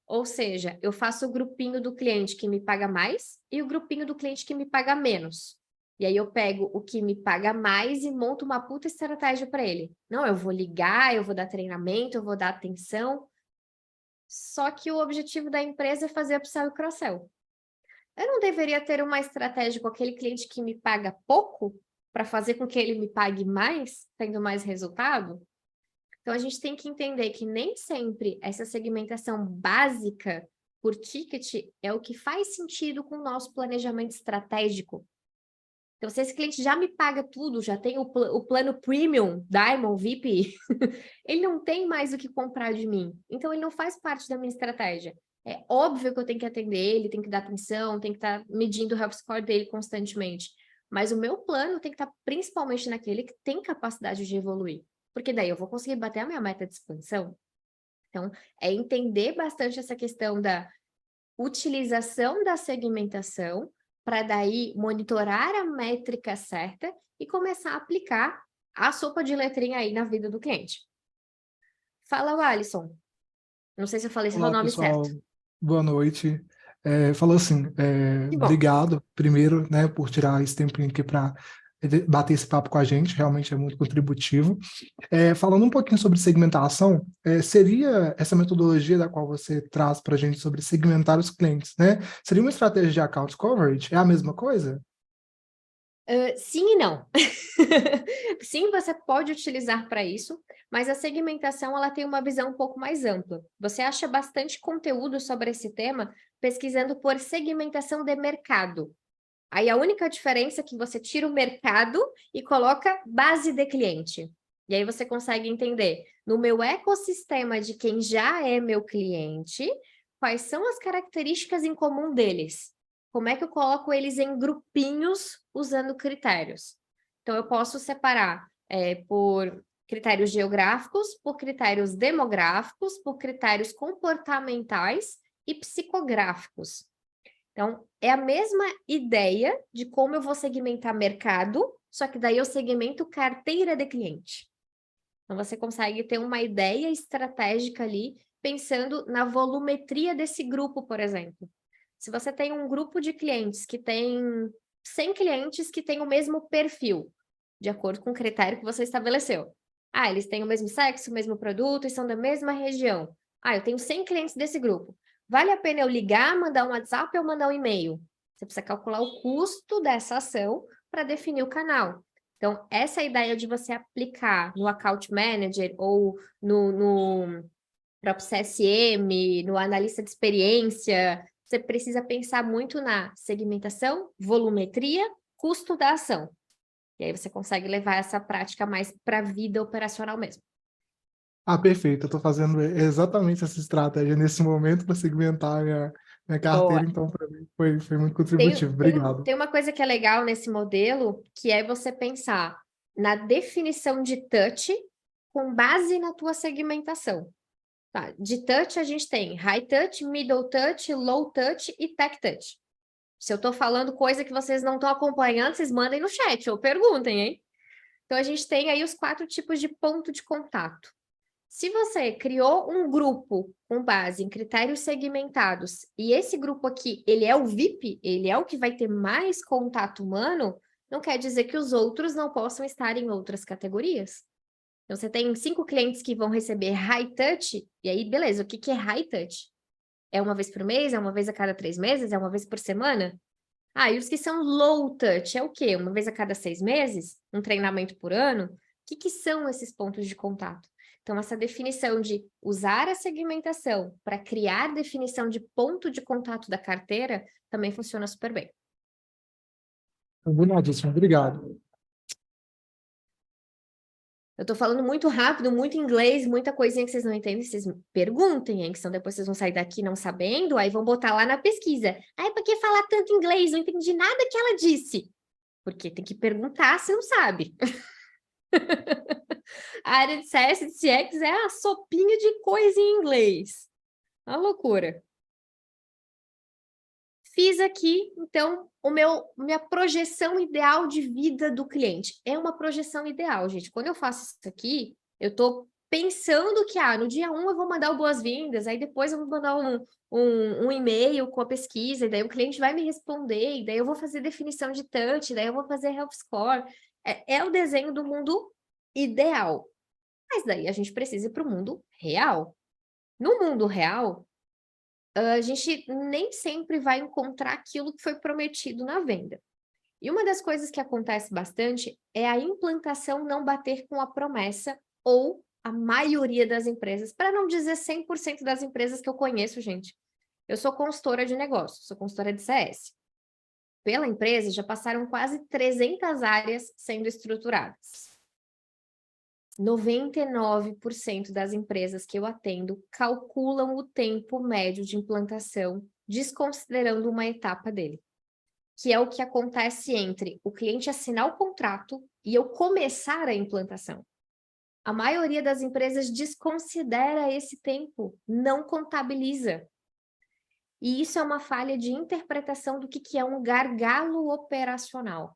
Ou seja, eu faço o grupinho do cliente que me paga mais e o grupinho do cliente que me paga menos. E aí eu pego o que me paga mais e monto uma puta estratégia para ele. Não, eu vou ligar, eu vou dar treinamento, eu vou dar atenção. Só que o objetivo da empresa é fazer upsell e cross-sell. Eu não deveria ter uma estratégia com aquele cliente que me paga pouco para fazer com que ele me pague mais, tendo mais resultado? Então, a gente tem que entender que nem sempre essa segmentação básica por ticket é o que faz sentido com o nosso planejamento estratégico. Então, se esse cliente já me paga tudo, já tem o plano Premium, Diamond, VIP, ele não tem mais o que comprar de mim. Então, ele não faz parte da minha estratégia. É óbvio que eu tenho que atender ele, tenho que dar atenção, tenho que estar medindo o health score dele constantemente. Mas o meu plano tem que estar principalmente naquele que tem capacidade de evoluir. Porque daí eu vou conseguir bater a minha meta de expansão. Então, é entender bastante essa questão da utilização da segmentação para daí monitorar a métrica certa e começar a aplicar a sopa de letrinha aí na vida do cliente. Fala, Alisson. Não sei se eu falei seu Olá, nome pessoal. certo. Boa noite. Falou assim, Que bom. obrigado, primeiro, né, por tirar esse tempinho aqui para bater esse papo com a gente, realmente é muito contributivo. Falando um pouquinho sobre segmentação, seria essa metodologia da qual você traz para a gente sobre segmentar os clientes, né? Seria uma estratégia de account coverage? É a mesma coisa? Sim e não. Sim, você pode utilizar para isso, mas a segmentação ela tem uma visão um pouco mais ampla. Você acha bastante conteúdo sobre esse tema pesquisando por segmentação de mercado. Aí a única diferença é que você tira o mercado e coloca base de cliente. E aí você consegue entender, no meu ecossistema de quem já é meu cliente, quais são as características em comum deles. Como é que eu coloco eles em grupinhos usando critérios? Então, eu posso separar por critérios geográficos, por critérios demográficos, por critérios comportamentais e psicográficos. Então, é a mesma ideia de como eu vou segmentar mercado, só que daí eu segmento carteira de cliente. Então, você consegue ter uma ideia estratégica ali, pensando na volumetria desse grupo, por exemplo. Se você tem um grupo de clientes que tem 100 clientes que têm o mesmo perfil, de acordo com o critério que você estabeleceu. Ah, eles têm o mesmo sexo, o mesmo produto e são da mesma região. Ah, eu tenho 100 clientes desse grupo. Vale a pena eu ligar, mandar um WhatsApp ou mandar um e-mail? Você precisa calcular o custo dessa ação para definir o canal. Então, essa ideia de você aplicar no Account Manager ou no próprio CSM, no analista de experiência, você precisa pensar muito na segmentação, volumetria, custo da ação. E aí você consegue levar essa prática mais para a vida operacional mesmo. Ah, perfeito. Eu estou fazendo exatamente essa estratégia nesse momento para segmentar minha carteira, Boa. então para mim foi muito contributivo. Obrigado. Tem uma coisa que é legal nesse modelo, que é você pensar na definição de touch com base na tua segmentação. Tá? De touch a gente tem high touch, middle touch, low touch e tech touch. Se eu estou falando coisa que vocês não estão acompanhando, vocês mandem no chat ou perguntem, hein? Então, a gente tem aí os 4 tipos de ponto de contato. Se você criou um grupo com base em critérios segmentados e esse grupo aqui, ele é o VIP, ele é o que vai ter mais contato humano, não quer dizer que os outros não possam estar em outras categorias. Então, você tem 5 clientes que vão receber high touch, e aí, beleza, o que é high touch? É uma vez por mês? É uma vez a cada 3 meses? É uma vez por semana? Ah, e os que são low touch, é o quê? Uma vez a cada 6 meses? Um treinamento por ano? O que são esses pontos de contato? Então, essa definição de usar a segmentação para criar definição de ponto de contato da carteira também funciona super bem. Combinadíssimo. Obrigado. Eu tô falando muito rápido, muito inglês, muita coisinha que vocês não entendem, vocês me perguntem, hein? Que senão depois vocês vão sair daqui não sabendo, aí vão botar lá na pesquisa. Ai, por que falar tanto inglês? Não entendi nada que ela disse. Porque tem que perguntar se não sabe. A área de CS e de CX é a sopinha de coisa em inglês. Uma loucura. Fiz aqui, então, minha projeção ideal de vida do cliente. É uma projeção ideal, gente. Quando eu faço isso aqui, eu estou pensando que, no dia 1 eu vou mandar o boas-vindas, aí depois eu vou mandar um e-mail com a pesquisa, e daí o cliente vai me responder, e daí eu vou fazer definição de touch, daí eu vou fazer health score. É o desenho do mundo ideal. Mas daí a gente precisa ir para o mundo real. No mundo real, a gente nem sempre vai encontrar aquilo que foi prometido na venda. E uma das coisas que acontece bastante é a implantação não bater com a promessa ou a maioria das empresas, para não dizer 100% das empresas que eu conheço, gente. Eu sou consultora de negócios, sou consultora de CS. Pela empresa, já passaram quase 300 áreas sendo estruturadas. 99% das empresas que eu atendo calculam o tempo médio de implantação, desconsiderando uma etapa dele, que é o que acontece entre o cliente assinar o contrato e eu começar a implantação. A maioria das empresas desconsidera esse tempo, não contabiliza. E isso é uma falha de interpretação do que é um gargalo operacional.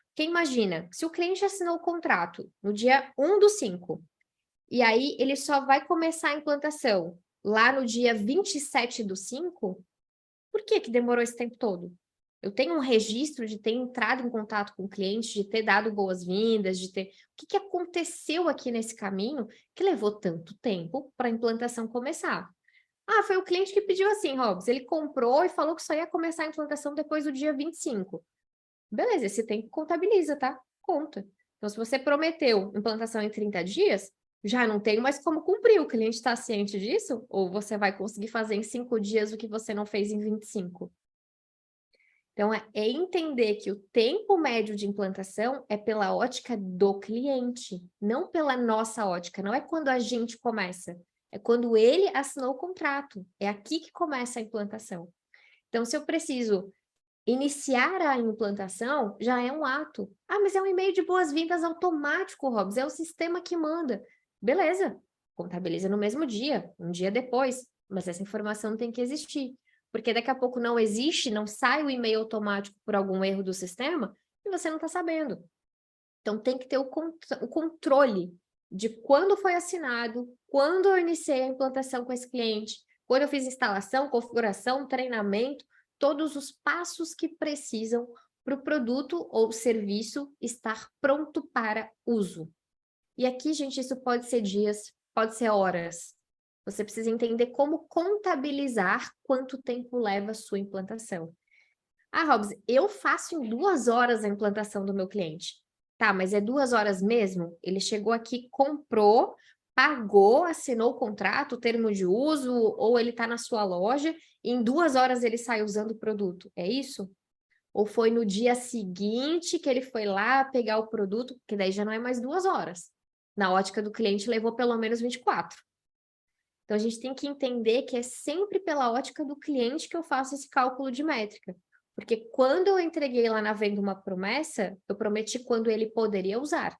Porque imagina, se o cliente assinou o contrato no dia 1/5, e aí ele só vai começar a implantação lá no dia 27/5, por que demorou esse tempo todo? Eu tenho um registro de ter entrado em contato com o cliente, de ter dado boas-vindas, de ter... O que aconteceu aqui nesse caminho que levou tanto tempo para a implantação começar? Foi o cliente que pediu assim, Robs, ele comprou e falou que só ia começar a implantação depois do dia 25. Beleza, esse tempo contabiliza, tá? Conta. Então, se você prometeu implantação em 30 dias, já não tem mais como cumprir. O cliente está ciente disso? Ou você vai conseguir fazer em 5 dias o que você não fez em 25? Então, é entender que o tempo médio de implantação é pela ótica do cliente, não pela nossa ótica. Não é quando a gente começa, é quando ele assinou o contrato. É aqui que começa a implantação. Então, se eu preciso Iniciar a implantação já é um ato. Ah, mas é um e-mail de boas-vindas automático, Robs, é o sistema que manda. Beleza, contabiliza no mesmo dia, um dia depois, mas essa informação tem que existir. Porque daqui a pouco não existe, não sai o e-mail automático por algum erro do sistema e você não está sabendo. Então tem que ter o controle de quando foi assinado, quando eu iniciei a implantação com esse cliente, quando eu fiz instalação, configuração, treinamento, todos os passos que precisam para o produto ou serviço estar pronto para uso. E aqui, gente, isso pode ser dias, pode ser horas. Você precisa entender como contabilizar quanto tempo leva a sua implantação. Ah, Robs, eu faço em 2 horas a implantação do meu cliente. Tá, mas é 2 horas mesmo? Ele chegou aqui, comprou, pagou, assinou o contrato, o termo de uso, ou ele está na sua loja, e em 2 horas ele sai usando o produto. É isso? Ou foi no dia seguinte que ele foi lá pegar o produto, que daí já não é mais 2 horas. Na ótica do cliente, levou pelo menos 24. Então, a gente tem que entender que é sempre pela ótica do cliente que eu faço esse cálculo de métrica. Porque quando eu entreguei lá na venda uma promessa, eu prometi quando ele poderia usar.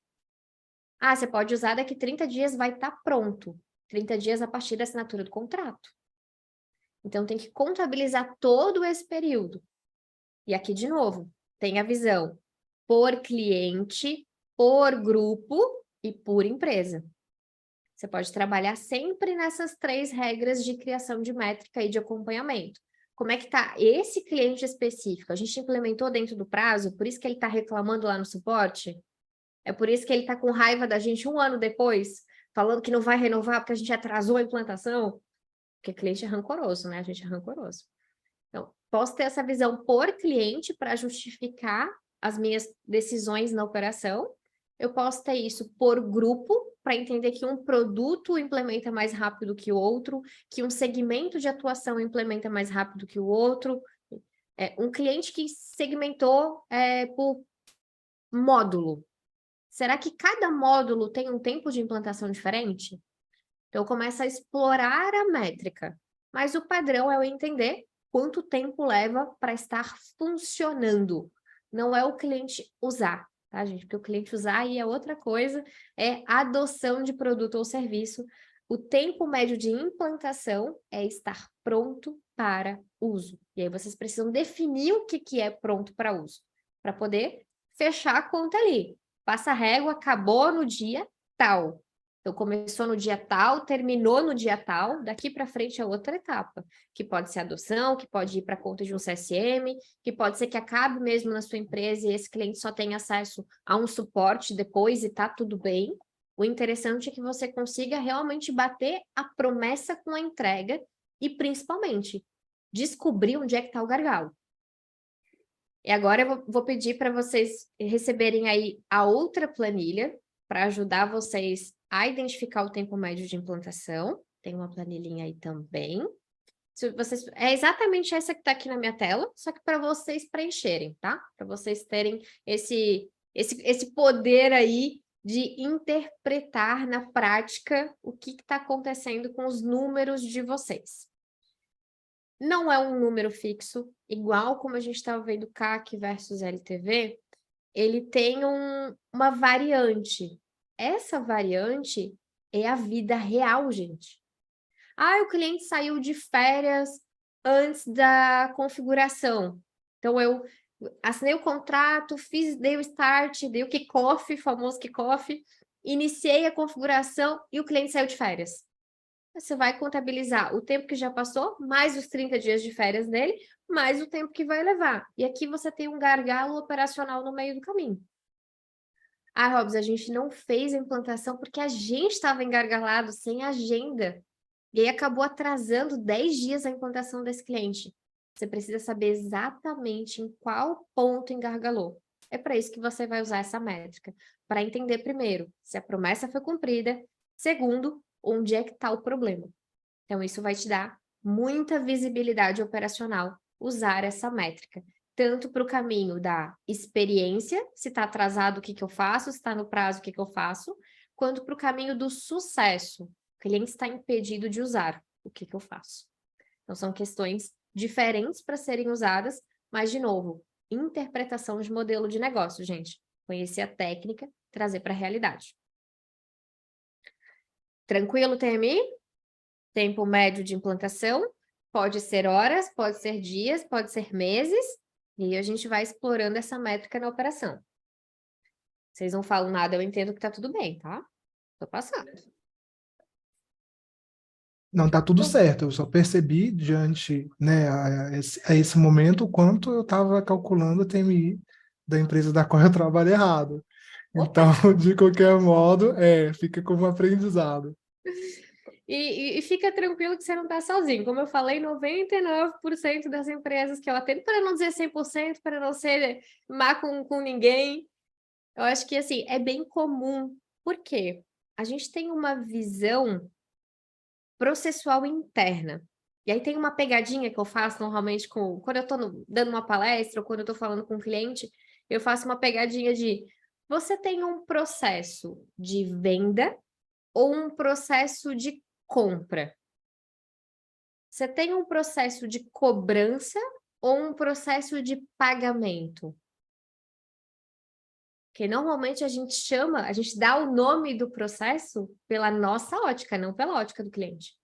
Ah, você pode usar daqui 30 dias, vai estar pronto. 30 dias a partir da assinatura do contrato. Então, tem que contabilizar todo esse período. E aqui, de novo, tem a visão por cliente, por grupo e por empresa. Você pode trabalhar sempre nessas 3 regras de criação de métrica e de acompanhamento. Como é que está esse cliente específico? A gente implementou dentro do prazo, por isso que ele está reclamando lá no suporte? É por isso que ele está com raiva da gente 1 ano depois, falando que não vai renovar porque a gente atrasou a implantação? Porque cliente é rancoroso, né? A gente é rancoroso. Então, posso ter essa visão por cliente para justificar as minhas decisões na operação. Eu posso ter isso por grupo, para entender que um produto implementa mais rápido que o outro, que um segmento de atuação implementa mais rápido que o outro. Um cliente que segmentou por módulo. Será que cada módulo tem um tempo de implantação diferente? Então, começa a explorar a métrica. Mas o padrão é eu entender quanto tempo leva para estar funcionando. Não é o cliente usar, tá, gente? Porque o cliente usar aí é outra coisa, é adoção de produto ou serviço. O tempo médio de implantação é estar pronto para uso. E aí vocês precisam definir o que é pronto para uso, para poder fechar a conta ali. Passa a régua, acabou no dia tal. Então, começou no dia tal, terminou no dia tal, daqui para frente é outra etapa, que pode ser adoção, que pode ir para a conta de um CSM, que pode ser que acabe mesmo na sua empresa e esse cliente só tenha acesso a um suporte depois e tá tudo bem. O interessante é que você consiga realmente bater a promessa com a entrega e, principalmente, descobrir onde é que está o gargalo. E agora eu vou pedir para vocês receberem aí a outra planilha para ajudar vocês a identificar o tempo médio de implantação. Tem uma planilhinha aí também. É exatamente essa que está aqui na minha tela, só que para vocês preencherem, tá? Para vocês terem esse poder aí de interpretar na prática o que está acontecendo com os números de vocês. Não é um número fixo, igual como a gente estava vendo CAC versus LTV, ele tem uma variante. Essa variante é a vida real, gente. Ah, o cliente saiu de férias antes da configuração. Então, eu assinei o contrato, dei o start, dei o kickoff, famoso kickoff, iniciei a configuração e o cliente saiu de férias. Você vai contabilizar o tempo que já passou, mais os 30 dias de férias dele, mais o tempo que vai levar. E aqui você tem um gargalo operacional no meio do caminho. Ah, Robs, a gente não fez a implantação porque a gente estava engargalado, sem agenda. E aí acabou atrasando 10 dias a implantação desse cliente. Você precisa saber exatamente em qual ponto engargalou. É para isso que você vai usar essa métrica. Para entender, primeiro, se a promessa foi cumprida. Segundo, onde é que está o problema. Então, isso vai te dar muita visibilidade operacional, usar essa métrica. Tanto para o caminho da experiência, se está atrasado, o que eu faço, se está no prazo, o que eu faço, quanto para o caminho do sucesso. O cliente está impedido de usar, o que eu faço. Então, são questões diferentes para serem usadas, Mas, de novo, interpretação de modelo de negócio, gente. Conhecer a técnica, trazer para a realidade. Tranquilo, TMI? Tempo médio de implantação. Pode ser horas, pode ser dias, pode ser meses. E aí a gente vai explorando essa métrica na operação. Vocês não falam nada, eu entendo que tá tudo bem, tá? Tô passando. Não, tá tudo certo. Eu só percebi diante, né, a esse momento o quanto eu estava calculando o TMI da empresa da qual eu trabalho errado. Então, de qualquer modo, fica como aprendizado. E fica tranquilo que você não está sozinho. Como eu falei, 99% das empresas que eu atendo, para não dizer 100%, para não ser má com ninguém, eu acho que, assim, é bem comum. Por quê? A gente tem uma visão processual interna. E aí tem uma pegadinha que eu faço normalmente quando eu estou dando uma palestra ou quando eu estou falando com um cliente, eu faço uma pegadinha de você tem um processo de venda ou um processo de compra? Você tem um processo de cobrança ou um processo de pagamento? Porque normalmente a gente dá o nome do processo pela nossa ótica, não pela ótica do cliente.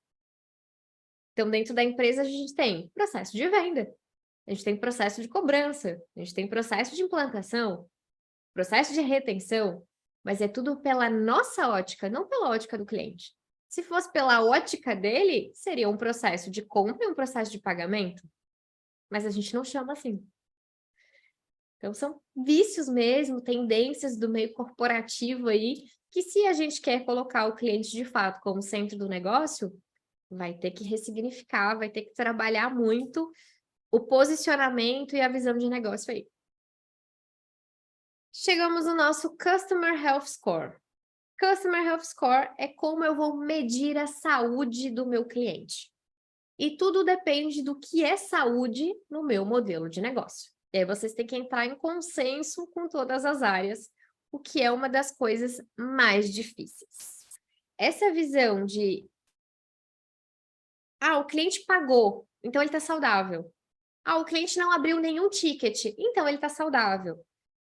Então, dentro da empresa, a gente tem processo de venda, a gente tem processo de cobrança, a gente tem processo de implantação, processo de retenção, mas é tudo pela nossa ótica, não pela ótica do cliente. Se fosse pela ótica dele, seria um processo de compra e um processo de pagamento, mas a gente não chama assim. Então, são vícios mesmo, tendências do meio corporativo aí, que se a gente quer colocar o cliente de fato como centro do negócio, vai ter que ressignificar, vai ter que trabalhar muito o posicionamento e a visão de negócio aí. Chegamos no nosso Customer Health Score. Customer Health Score é como eu vou medir a saúde do meu cliente. E tudo depende do que é saúde no meu modelo de negócio. E aí vocês têm que entrar em consenso com todas as áreas, o que é uma das coisas mais difíceis. Essa visão de o cliente pagou, então ele está saudável. O cliente não abriu nenhum ticket, então ele está saudável.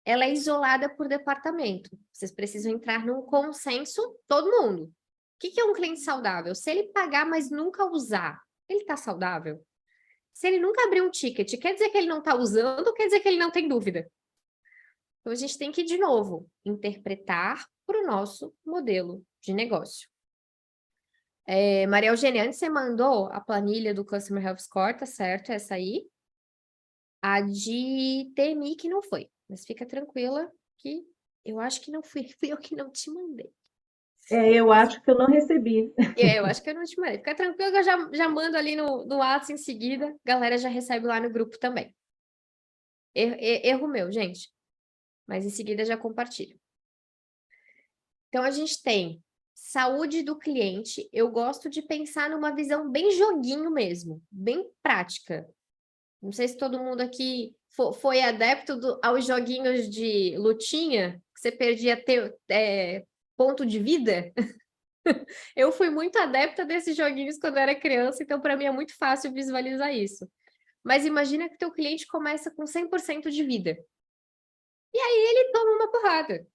Ela é isolada por departamento. Vocês precisam entrar num consenso, todo mundo. O que é um cliente saudável? Se ele pagar, mas nunca usar, ele está saudável? Se ele nunca abriu um ticket, quer dizer que ele não está usando ou quer dizer que ele não tem dúvida? Então, a gente tem que, de novo, interpretar para o nosso modelo de negócio. Maria Eugênia, antes você mandou a planilha do Customer Health Score, tá certo? Essa aí. A de TMI que não foi. Mas fica tranquila que eu acho que não fui eu que não te mandei. Eu acho que eu não recebi. Eu acho que eu não te mandei. Fica tranquilo que eu já mando ali no WhatsApp em seguida. A galera já recebe lá no grupo também. Erro meu, gente. Mas em seguida já compartilho. Então, a gente tem saúde do cliente. Eu gosto de pensar numa visão bem joguinho mesmo. Bem prática. Não sei se todo mundo aqui foi adepto aos joguinhos de lutinha, que você perdia ponto de vida. Eu fui muito adepta desses joguinhos quando era criança, então para mim é muito fácil visualizar isso. Mas imagina que teu cliente começa com 100% de vida. E aí ele toma uma porrada.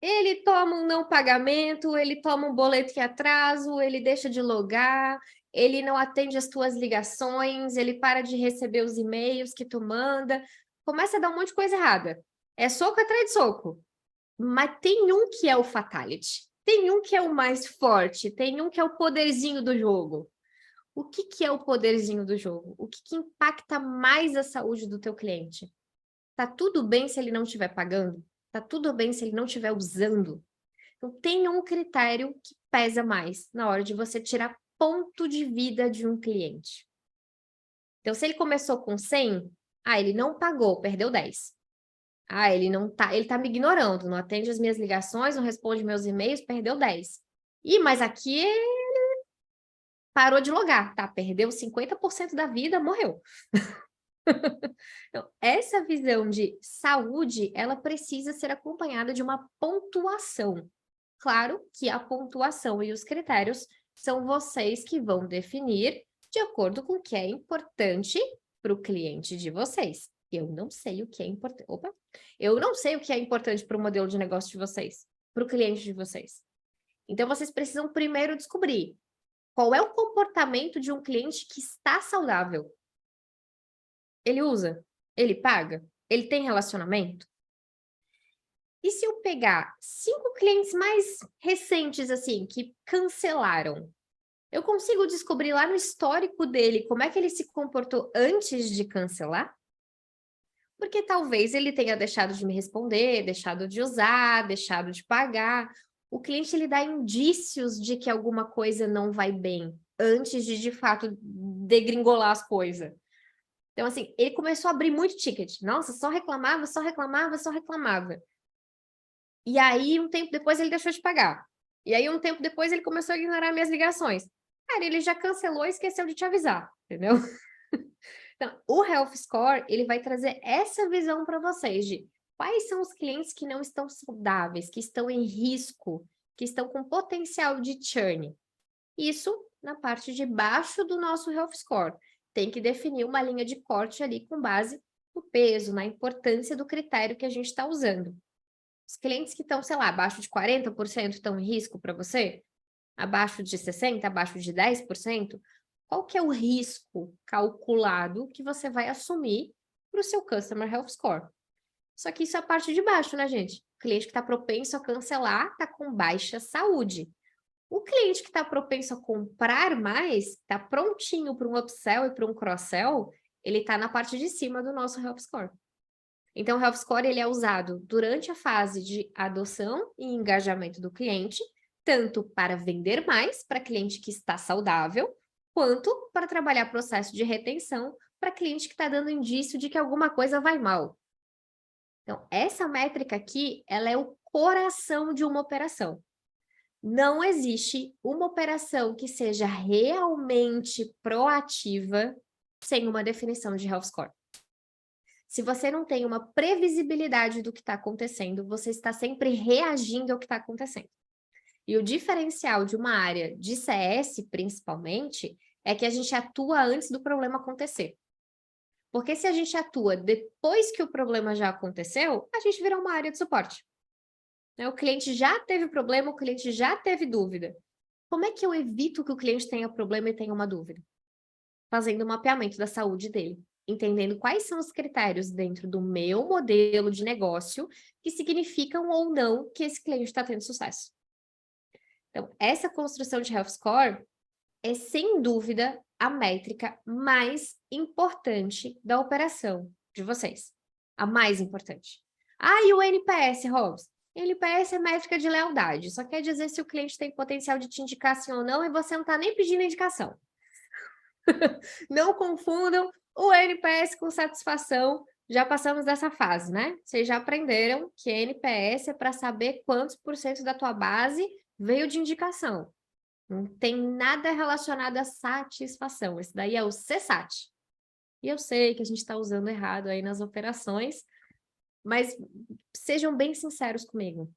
Ele toma um não pagamento, ele toma um boleto em atraso, ele deixa de logar, ele não atende as tuas ligações, ele para de receber os e-mails que tu manda, começa a dar um monte de coisa errada. É soco atrás de soco. Mas tem um que é o fatality, tem um que é o mais forte, tem um que é o poderzinho do jogo. O que é o poderzinho do jogo? O que impacta mais a saúde do teu cliente? Tá tudo bem se ele não estiver pagando? Tá tudo bem se ele não estiver usando? Então, tem um critério que pesa mais na hora de você tirar ponto de vida de um cliente. Então, se ele começou com 100, ele não pagou, perdeu 10. Ele tá me ignorando, não atende as minhas ligações, não responde meus e-mails, perdeu 10. Mas aqui ele parou de logar, tá? Perdeu 50% da vida, morreu. Então, essa visão de saúde, ela precisa ser acompanhada de uma pontuação. Claro que a pontuação e os critérios são vocês que vão definir de acordo com o que é importante para o cliente de vocês. Eu não sei o que é importante. Opa! Eu não sei o que é importante para o modelo de negócio de vocês, para o cliente de vocês. Então, vocês precisam primeiro descobrir qual é o comportamento de um cliente que está saudável. Ele usa? Ele paga? Ele tem relacionamento? E se eu pegar 5 clientes mais recentes, assim, que cancelaram, eu consigo descobrir lá no histórico dele como é que ele se comportou antes de cancelar? Porque talvez ele tenha deixado de me responder, deixado de usar, deixado de pagar. O cliente, ele dá indícios de que alguma coisa não vai bem, antes de fato, degringolar as coisas. Então, assim, ele começou a abrir muito ticket. Nossa, só reclamava, só reclamava, só reclamava. E aí, um tempo depois, ele deixou de pagar. E aí, um tempo depois, ele começou a ignorar minhas ligações. Cara, ele já cancelou e esqueceu de te avisar, entendeu? Então, o Health Score, ele vai trazer essa visão para vocês de quais são os clientes que não estão saudáveis, que estão em risco, que estão com potencial de churn. Isso na parte de baixo do nosso Health Score. Tem que definir uma linha de corte ali com base no peso, na importância do critério que a gente está usando. Os clientes que estão, sei lá, abaixo de 40% estão em risco para você? Abaixo de 60%, abaixo de 10%? Qual que é o risco calculado que você vai assumir para o seu Customer Health Score? Só que isso é a parte de baixo, né, gente? O cliente que está propenso a cancelar está com baixa saúde. O cliente que está propenso a comprar mais, está prontinho para um upsell e para um cross-sell, ele está na parte de cima do nosso Health Score. Então, o Health Score ele é usado durante a fase de adoção e engajamento do cliente, tanto para vender mais para cliente que está saudável, quanto para trabalhar processo de retenção para cliente que está dando indício de que alguma coisa vai mal. Então, essa métrica aqui, ela é o coração de uma operação. Não existe uma operação que seja realmente proativa sem uma definição de Health Score. Se você não tem uma previsibilidade do que está acontecendo, você está sempre reagindo ao que está acontecendo. E o diferencial de uma área de CS, principalmente, é que a gente atua antes do problema acontecer. Porque se a gente atua depois que o problema já aconteceu, a gente vira uma área de suporte. O cliente já teve problema, o cliente já teve dúvida. Como é que eu evito que o cliente tenha problema e tenha uma dúvida? Fazendo um mapeamento da saúde dele. Entendendo quais são os critérios dentro do meu modelo de negócio que significam ou não que esse cliente está tendo sucesso. Então, essa construção de Health Score é, sem dúvida, a métrica mais importante da operação de vocês. A mais importante. E o NPS, Robs? NPS é métrica de lealdade. Só quer dizer se o cliente tem potencial de te indicar sim ou não e você não está nem pedindo indicação. Não confundam o NPS com satisfação. Já passamos dessa fase, né? Vocês já aprenderam que NPS é para saber quantos % da tua base veio de indicação. Não tem nada relacionado à satisfação. Esse daí é o CSAT. E eu sei que a gente está usando errado aí nas operações, mas sejam bem sinceros comigo.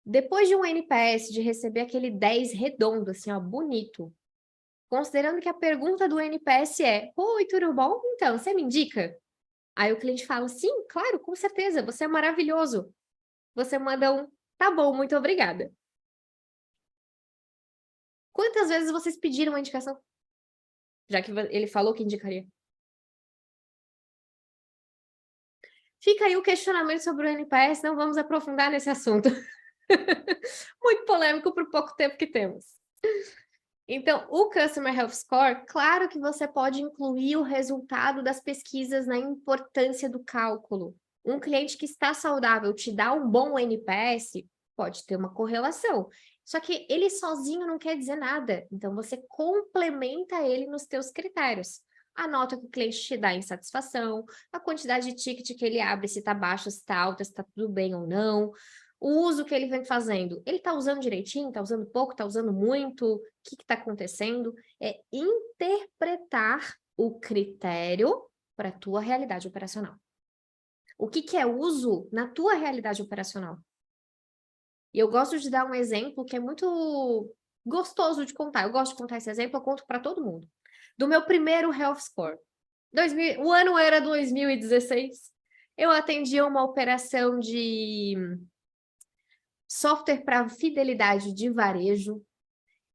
Depois de um NPS, de receber aquele 10 redondo, assim, ó, bonito, considerando que a pergunta do NPS é: oi, tudo bom? Então, você me indica? Aí o cliente fala: sim, claro, com certeza, você é maravilhoso. Você manda um: tá bom, muito obrigada. Quantas vezes vocês pediram uma indicação? Já que ele falou que indicaria. Fica aí o questionamento sobre o NPS, não vamos aprofundar nesse assunto. Muito polêmico por pouco tempo que temos. Então, o Customer Health Score, claro que você pode incluir o resultado das pesquisas na importância do cálculo. Um cliente que está saudável te dá um bom NPS, pode ter uma correlação. Só que ele sozinho não quer dizer nada. Então, você complementa ele nos teus critérios. A nota que o cliente te dá em satisfação, a quantidade de ticket que ele abre, se está baixo, se está alta, se está tudo bem ou não. O uso que ele vem fazendo, ele está usando direitinho, está usando pouco, está usando muito, o que está acontecendo? É interpretar o critério para a tua realidade operacional. O que é uso na tua realidade operacional? E eu gosto de dar um exemplo que é muito gostoso de contar. Eu gosto de contar esse exemplo, eu conto para todo mundo. Do meu primeiro Health Score. O ano era 2016. Eu atendia uma operação de software para fidelidade de varejo.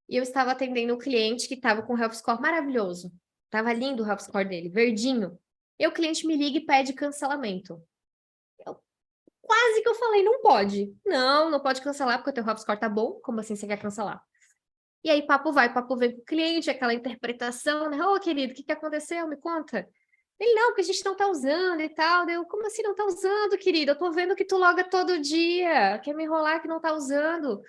E eu estava atendendo um cliente que estava com um health score maravilhoso. Estava lindo o health score dele, verdinho. E o cliente me liga e pede cancelamento. Quase que eu falei, não pode. Não pode cancelar porque o teu health score tá bom. Como assim você quer cancelar? E aí, papo vai, papo vem com o cliente, aquela interpretação, né? Ô, querido, o que aconteceu? Me conta. Ele, não, porque a gente não tá usando e tal. Eu, como assim não tá usando, querido? Eu tô vendo que tu loga todo dia. Quer me enrolar que não tá usando?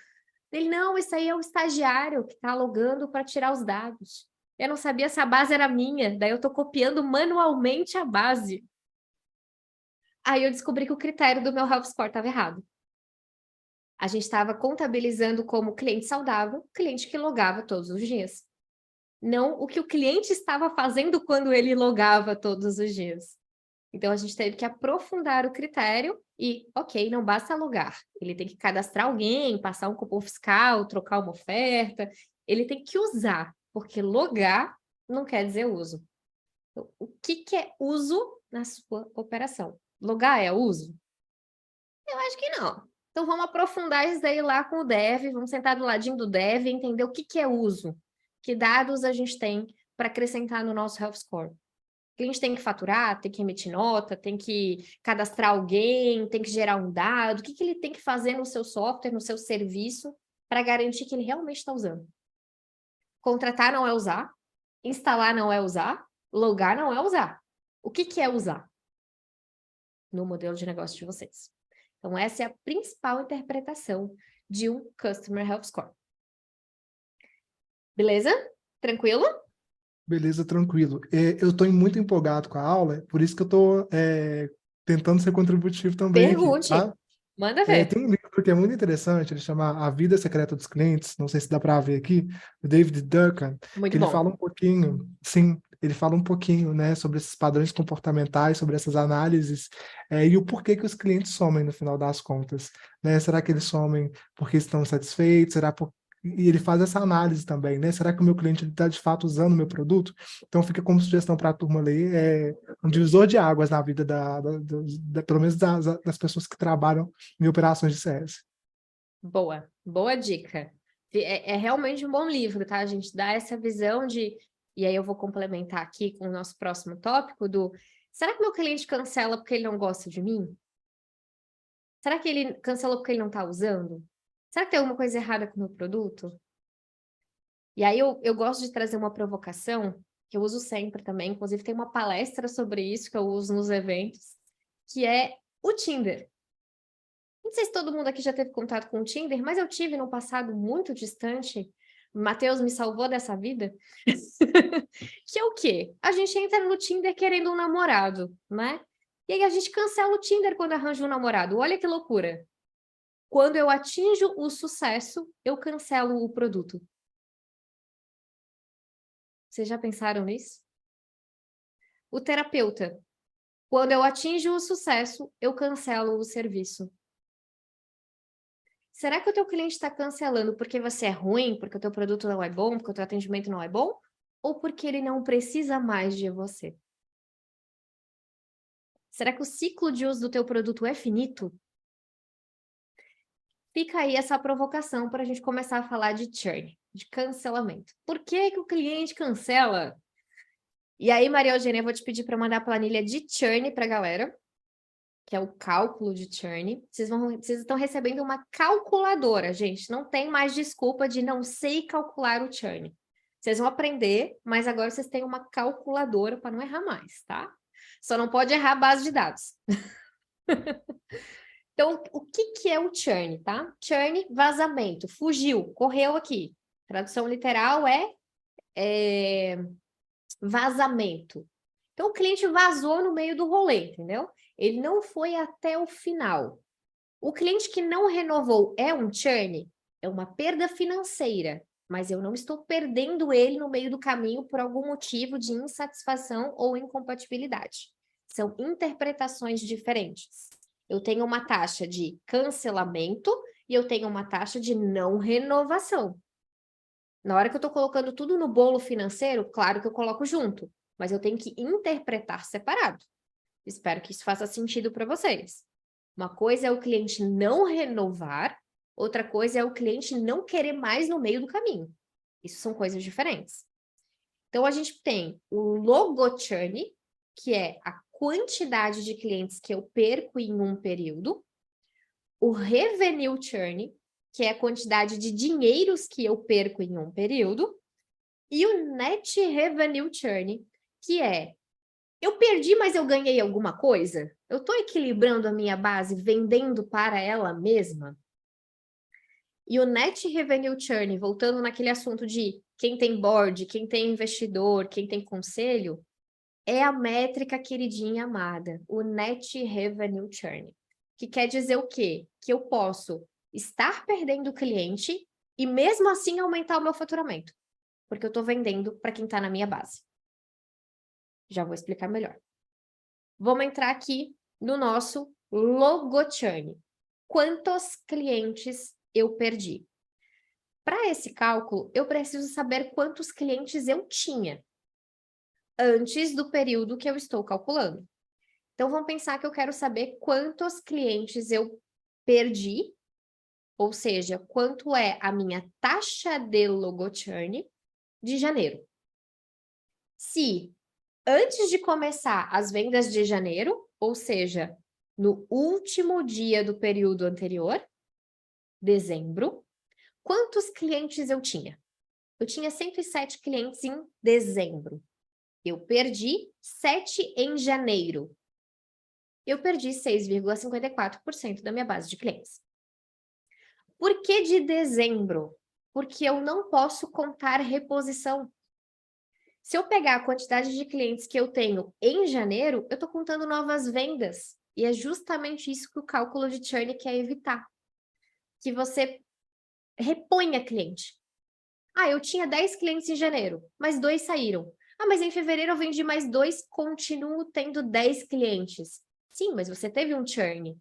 Ele, não, isso aí é o estagiário que tá logando para tirar os dados. Eu não sabia se a base era minha, daí eu tô copiando manualmente a base. Aí eu descobri que o critério do meu health score estava errado. A gente estava contabilizando como cliente saudável, cliente que logava todos os dias. Não o que o cliente estava fazendo quando ele logava todos os dias. Então, a gente teve que aprofundar o critério e, ok, não basta logar. Ele tem que cadastrar alguém, passar um cupom fiscal, trocar uma oferta. Ele tem que usar, porque logar não quer dizer uso. Então, o que é uso na sua operação? Logar é uso? Eu acho que não. Então, vamos aprofundar isso daí lá com o dev, vamos sentar do ladinho do dev e entender o que é uso. Que dados a gente tem para acrescentar no nosso health score. O cliente tem que faturar, tem que emitir nota, tem que cadastrar alguém, tem que gerar um dado. O que ele tem que fazer no seu software, no seu serviço, para garantir que ele realmente está usando? Contratar não é usar, instalar não é usar, logar não é usar. O que é usar no modelo de negócio de vocês? Então, essa é a principal interpretação de um Customer Health Score. Beleza? Tranquilo? Beleza, tranquilo. Eu estou muito empolgado com a aula, por isso que eu estou tentando ser contributivo também aqui, Pergunte. tá? Manda ver. Tem um livro que é muito interessante, ele chama A Vida Secreta dos Clientes, não sei se dá para ver aqui, do David Duncan, Muito que ele bom. fala um pouquinho, sim, ele fala um pouquinho, né, sobre esses padrões comportamentais, sobre essas análises, e o porquê que os clientes somem no final das contas, né? Será que eles somem porque estão satisfeitos? E ele faz essa análise também, né? Será que o meu cliente está de fato usando o meu produto? Então fica como sugestão para a turma ler, um divisor de águas na vida pelo menos das pessoas que trabalham em operações de CS. Boa dica. É realmente um bom livro, tá? A gente dá essa visão de... E aí eu vou complementar aqui com o nosso próximo tópico do... Será que meu cliente cancela porque ele não gosta de mim? Será que ele cancelou porque ele não está usando? Será que tem alguma coisa errada com o meu produto? E aí eu gosto de trazer uma provocação, que eu uso sempre também, inclusive tem uma palestra sobre isso que eu uso nos eventos, que é o Tinder. Não sei se todo mundo aqui já teve contato com o Tinder, mas eu tive no passado muito distante. Matheus me salvou dessa vida. Que é o quê? A gente entra no Tinder querendo um namorado, né? E aí a gente cancela o Tinder quando arranja um namorado. Olha que loucura. Quando eu atinjo o sucesso, eu cancelo o produto. Vocês já pensaram nisso? O terapeuta. Quando eu atinjo o sucesso, eu cancelo o serviço. Será que o teu cliente está cancelando porque você é ruim, porque o teu produto não é bom, porque o teu atendimento não é bom? Ou porque ele não precisa mais de você? Será que o ciclo de uso do teu produto é finito? Fica aí essa provocação para a gente começar a falar de churn, de cancelamento. Por que que o cliente cancela? E aí, Maria Eugênia, eu vou te pedir para mandar a planilha de churn para a galera, que é o cálculo de churn. Vocês estão recebendo uma calculadora, gente. Não tem mais desculpa de não sei calcular o churn. Vocês vão aprender, mas agora vocês têm uma calculadora para não errar mais, tá? Só não pode errar a base de dados. Então, o que é o churn, tá? Churn, vazamento, fugiu, correu aqui. Tradução literal é vazamento. Então, o cliente vazou no meio do rolê, entendeu? Ele não foi até o final. O cliente que não renovou é um churn? É uma perda financeira, mas eu não estou perdendo ele no meio do caminho por algum motivo de insatisfação ou incompatibilidade. São interpretações diferentes. Eu tenho uma taxa de cancelamento e eu tenho uma taxa de não renovação. Na hora que eu estou colocando tudo no bolo financeiro, claro que eu coloco junto. mas eu tenho que interpretar separado. Espero que isso faça sentido para vocês. Uma coisa é o cliente não renovar, outra coisa é o cliente não querer mais no meio do caminho. Isso são coisas diferentes. Então, a gente tem o logo churn, que é a quantidade de clientes que eu perco em um período, o revenue churn, que é a quantidade de dinheiros que eu perco em um período, e o net revenue churn, que é eu perdi, mas eu ganhei alguma coisa? Eu estou equilibrando a minha base, vendendo para ela mesma? E o net revenue churn, voltando naquele assunto de quem tem board, quem tem investidor, quem tem conselho, é a métrica queridinha amada, o net revenue churn. Que quer dizer o quê? Que eu posso estar perdendo cliente e mesmo assim aumentar o meu faturamento. Porque eu estou vendendo para quem está na minha base. Já vou explicar melhor. Vamos entrar aqui no nosso logo churn. Quantos clientes eu perdi? Para esse cálculo, eu preciso saber quantos clientes eu tinha antes do período que eu estou calculando. Então, vamos pensar que eu quero saber quantos clientes eu perdi, ou seja, quanto é a minha taxa de logo churn de janeiro. Se antes de começar as vendas de janeiro, ou seja, no último dia do período anterior, dezembro, quantos clientes eu tinha? Eu tinha 107 clientes em dezembro. Eu perdi 7 em janeiro. Eu perdi 6,54% da minha base de clientes. Por que de dezembro? Porque eu não posso contar reposição. Se eu pegar a quantidade de clientes que eu tenho em janeiro, eu estou contando novas vendas. E é justamente isso que o cálculo de churn quer evitar. Que você reponha cliente. Ah, eu tinha 10 clientes em janeiro, mas 2 saíram. Ah, mas em fevereiro eu vendi mais 2, continuo tendo 10 clientes. Sim, mas você teve um churn.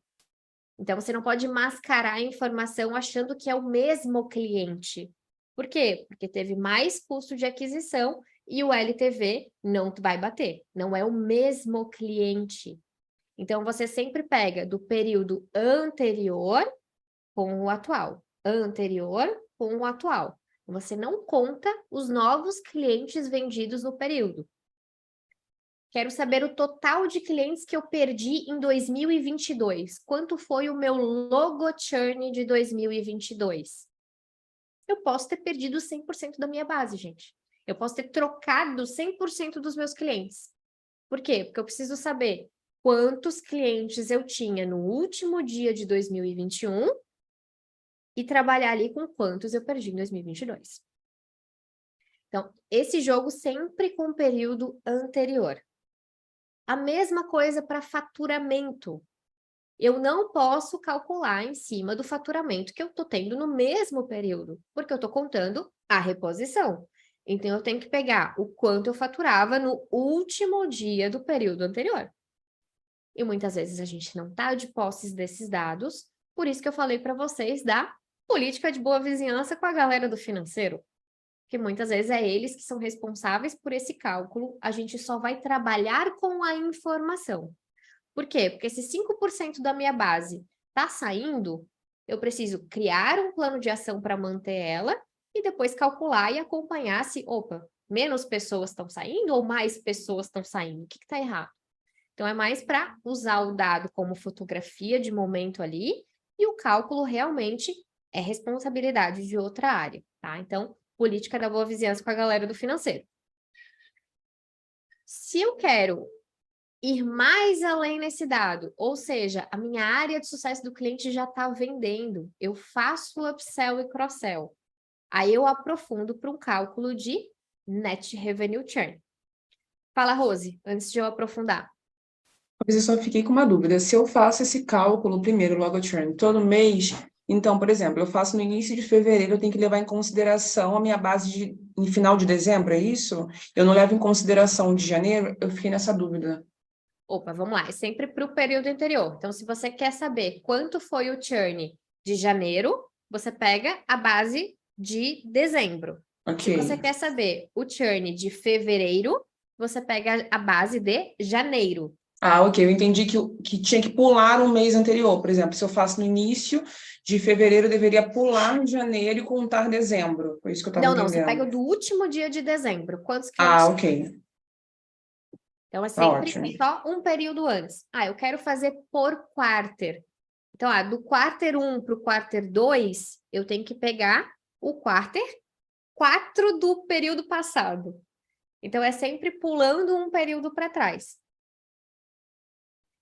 Então, você não pode mascarar a informação achando que é o mesmo cliente. Por quê? Porque teve mais custo de aquisição e o LTV não vai bater. Não é o mesmo cliente. Então, você sempre pega do período anterior com o atual. Anterior com o atual. Você não conta os novos clientes vendidos no período. Quero saber o total de clientes que eu perdi em 2022. Quanto foi o meu logo churn de 2022? Eu posso ter perdido 100% da minha base, gente. Eu posso ter trocado 100% dos meus clientes. Por quê? Porque eu preciso saber quantos clientes eu tinha no último dia de 2021 e trabalhar ali com quantos eu perdi em 2022. Então, esse jogo sempre com o período anterior. A mesma coisa para faturamento. Eu não posso calcular em cima do faturamento que eu estou tendo no mesmo período, porque eu estou contando a reposição. Então, eu tenho que pegar o quanto eu faturava no último dia do período anterior. E muitas vezes a gente não está de posses desses dados, por isso que eu falei para vocês da política de boa vizinhança com a galera do financeiro. Porque muitas vezes é eles que são responsáveis por esse cálculo, a gente só vai trabalhar com a informação. Por quê? Porque se 5% da minha base está saindo, eu preciso criar um plano de ação para manter ela e depois calcular e acompanhar se, opa, menos pessoas estão saindo ou mais pessoas estão saindo? O que está errado? Então, é mais para usar o dado como fotografia de momento ali e o cálculo realmente é responsabilidade de outra área, tá? Então, política da boa vizinhança com a galera do financeiro. Se eu quero ir mais além nesse dado, ou seja, a minha área de sucesso do cliente já está vendendo, eu faço upsell e cross-sell, aí eu aprofundo para um cálculo de net revenue churn. Fala, Rose, antes de eu aprofundar. Mas eu só fiquei com uma dúvida. Se eu faço esse cálculo primeiro, logo churn, todo mês, então, por exemplo, eu faço no início de fevereiro, eu tenho que levar em consideração a minha base em final de dezembro, é isso? Eu não levo em consideração de janeiro? Eu fiquei nessa dúvida. Opa, vamos lá, é sempre para o período anterior. Então, se você quer saber quanto foi o churn de janeiro, você pega a base de dezembro. Ok. Se você quer saber o churn de fevereiro, você pega a base de janeiro. Ah, ok. Eu entendi que tinha que pular um mês anterior. Por exemplo, se eu faço no início de fevereiro, eu deveria pular em janeiro e contar dezembro. Foi isso que eu estava Não, você pega entendendo. do último dia de dezembro. Quantos Ah, clientes? ok. Então, é Tá sempre ótimo. só um período antes. Eu quero fazer por quarter. Então, do quarter 1 para o quarter 2, eu tenho que pegar o quarter 4 do período passado. Então, é sempre pulando um período para trás.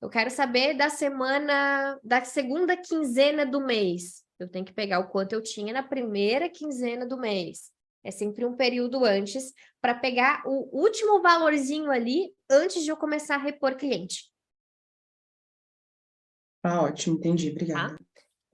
Eu quero saber da segunda quinzena do mês. Eu tenho que pegar o quanto eu tinha na primeira quinzena do mês. É sempre um período antes, para pegar o último valorzinho ali antes de eu começar a repor cliente. Tá ótimo, entendi. Tá? Obrigada.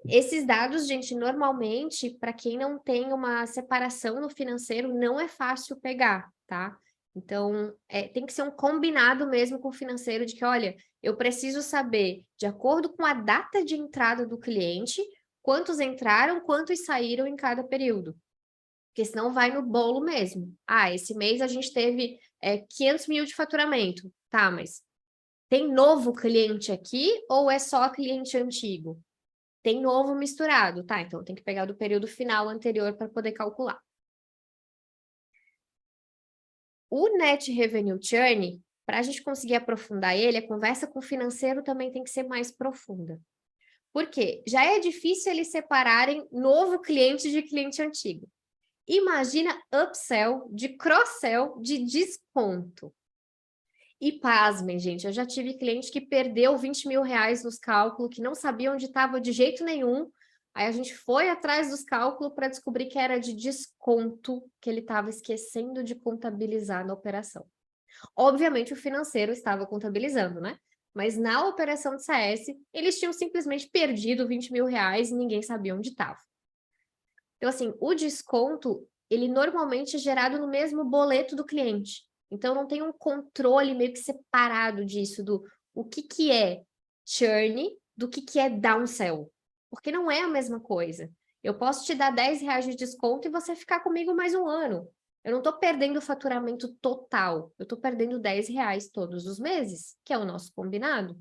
Esses dados, gente, normalmente, para quem não tem uma separação no financeiro, não é fácil pegar, tá? Então, tem que ser um combinado mesmo com o financeiro de que, olha, eu preciso saber, de acordo com a data de entrada do cliente, quantos entraram, quantos saíram em cada período. Porque senão vai no bolo mesmo. Esse mês a gente teve 500 mil de faturamento. Tá, mas tem novo cliente aqui ou é só cliente antigo? Tem novo misturado, tá? Então tem que pegar do período final anterior para poder calcular. O Net Revenue Churn, para a gente conseguir aprofundar ele, a conversa com o financeiro também tem que ser mais profunda. Por quê? Já é difícil eles separarem novo cliente de cliente antigo. Imagina upsell, de cross-sell, de desconto. E pasmem, gente, eu já tive cliente que perdeu 20 mil reais nos cálculos, que não sabia onde estava de jeito nenhum. Aí a gente foi atrás dos cálculos para descobrir que era de desconto que ele estava esquecendo de contabilizar na operação. Obviamente o financeiro estava contabilizando, né? Mas na operação de CS, eles tinham simplesmente perdido 20 mil reais e ninguém sabia onde estava. Então, assim, o desconto, ele normalmente é gerado no mesmo boleto do cliente. Então, não tem um controle meio que separado disso, do o que é churn, do que é downsell. Porque não é a mesma coisa. Eu posso te dar 10 reais de desconto e você ficar comigo mais um ano. Eu não estou perdendo o faturamento total. Eu estou perdendo 10 reais todos os meses, que é o nosso combinado.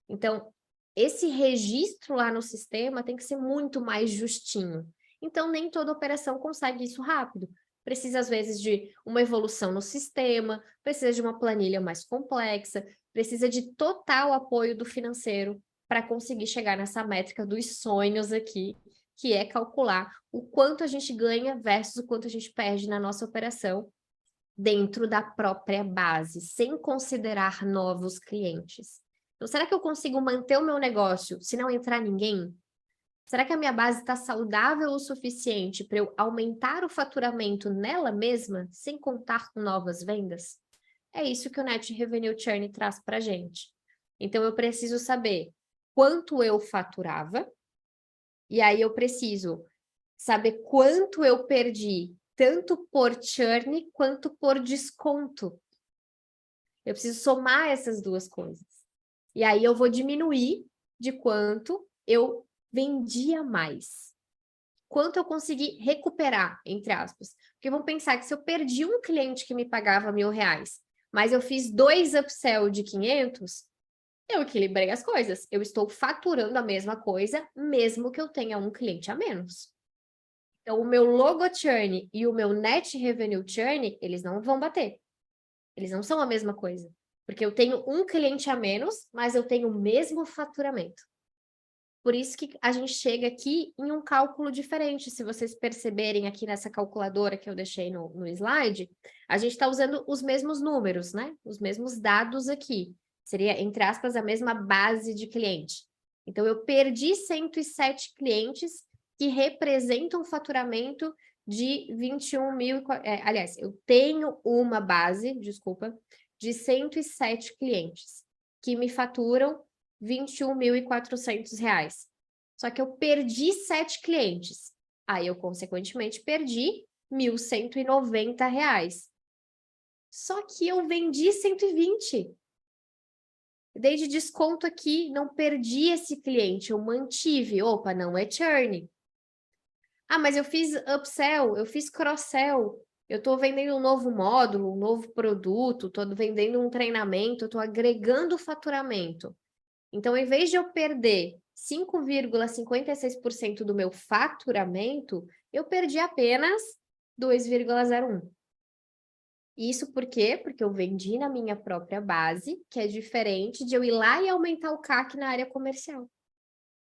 Então, esse registro lá no sistema tem que ser muito mais justinho. Então, nem toda operação consegue isso rápido. Precisa, às vezes, de uma evolução no sistema, precisa de uma planilha mais complexa, precisa de total apoio do financeiro para conseguir chegar nessa métrica dos sonhos aqui, que é calcular o quanto a gente ganha versus o quanto a gente perde na nossa operação dentro da própria base, sem considerar novos clientes. Então, será que eu consigo manter o meu negócio se não entrar ninguém? Será que a minha base está saudável o suficiente para eu aumentar o faturamento nela mesma, sem contar com novas vendas? É isso que o Net Revenue Churn traz para a gente. Então, eu preciso saber quanto eu faturava, e aí eu preciso saber quanto eu perdi, tanto por churn quanto por desconto. Eu preciso somar essas duas coisas. E aí eu vou diminuir de quanto eu vendia mais. Quanto eu consegui recuperar, entre aspas. Porque vamos pensar que se eu perdi um cliente que me pagava R$1.000, mas eu fiz 2 upsell de 500, eu equilibrei as coisas. Eu estou faturando a mesma coisa, mesmo que eu tenha um cliente a menos. Então, o meu logo churn e o meu net revenue churn, eles não vão bater. Eles não são a mesma coisa. Porque eu tenho um cliente a menos, mas eu tenho o mesmo faturamento. Por isso que a gente chega aqui em um cálculo diferente. Se vocês perceberem aqui nessa calculadora que eu deixei no slide, a gente está usando os mesmos números, né? Os mesmos dados aqui. Seria, entre aspas, a mesma base de cliente. Então, eu perdi 107 clientes que representam um faturamento de 21 mil... aliás, eu tenho uma base, desculpa, de 107 clientes que me faturam R$21.400. Só que eu perdi 7 clientes. Aí eu, consequentemente, perdi R$1.190. Só que eu vendi 120. Dei de desconto aqui, não perdi esse cliente, eu mantive. Opa, não é churn. Mas eu fiz upsell, eu fiz cross-sell. Eu estou vendendo um novo módulo, um novo produto, estou vendendo um treinamento, estou agregando faturamento. Então, em vez de eu perder 5,56% do meu faturamento, eu perdi apenas 2,01%. Isso por quê? Porque eu vendi na minha própria base, que é diferente de eu ir lá e aumentar o CAC na área comercial.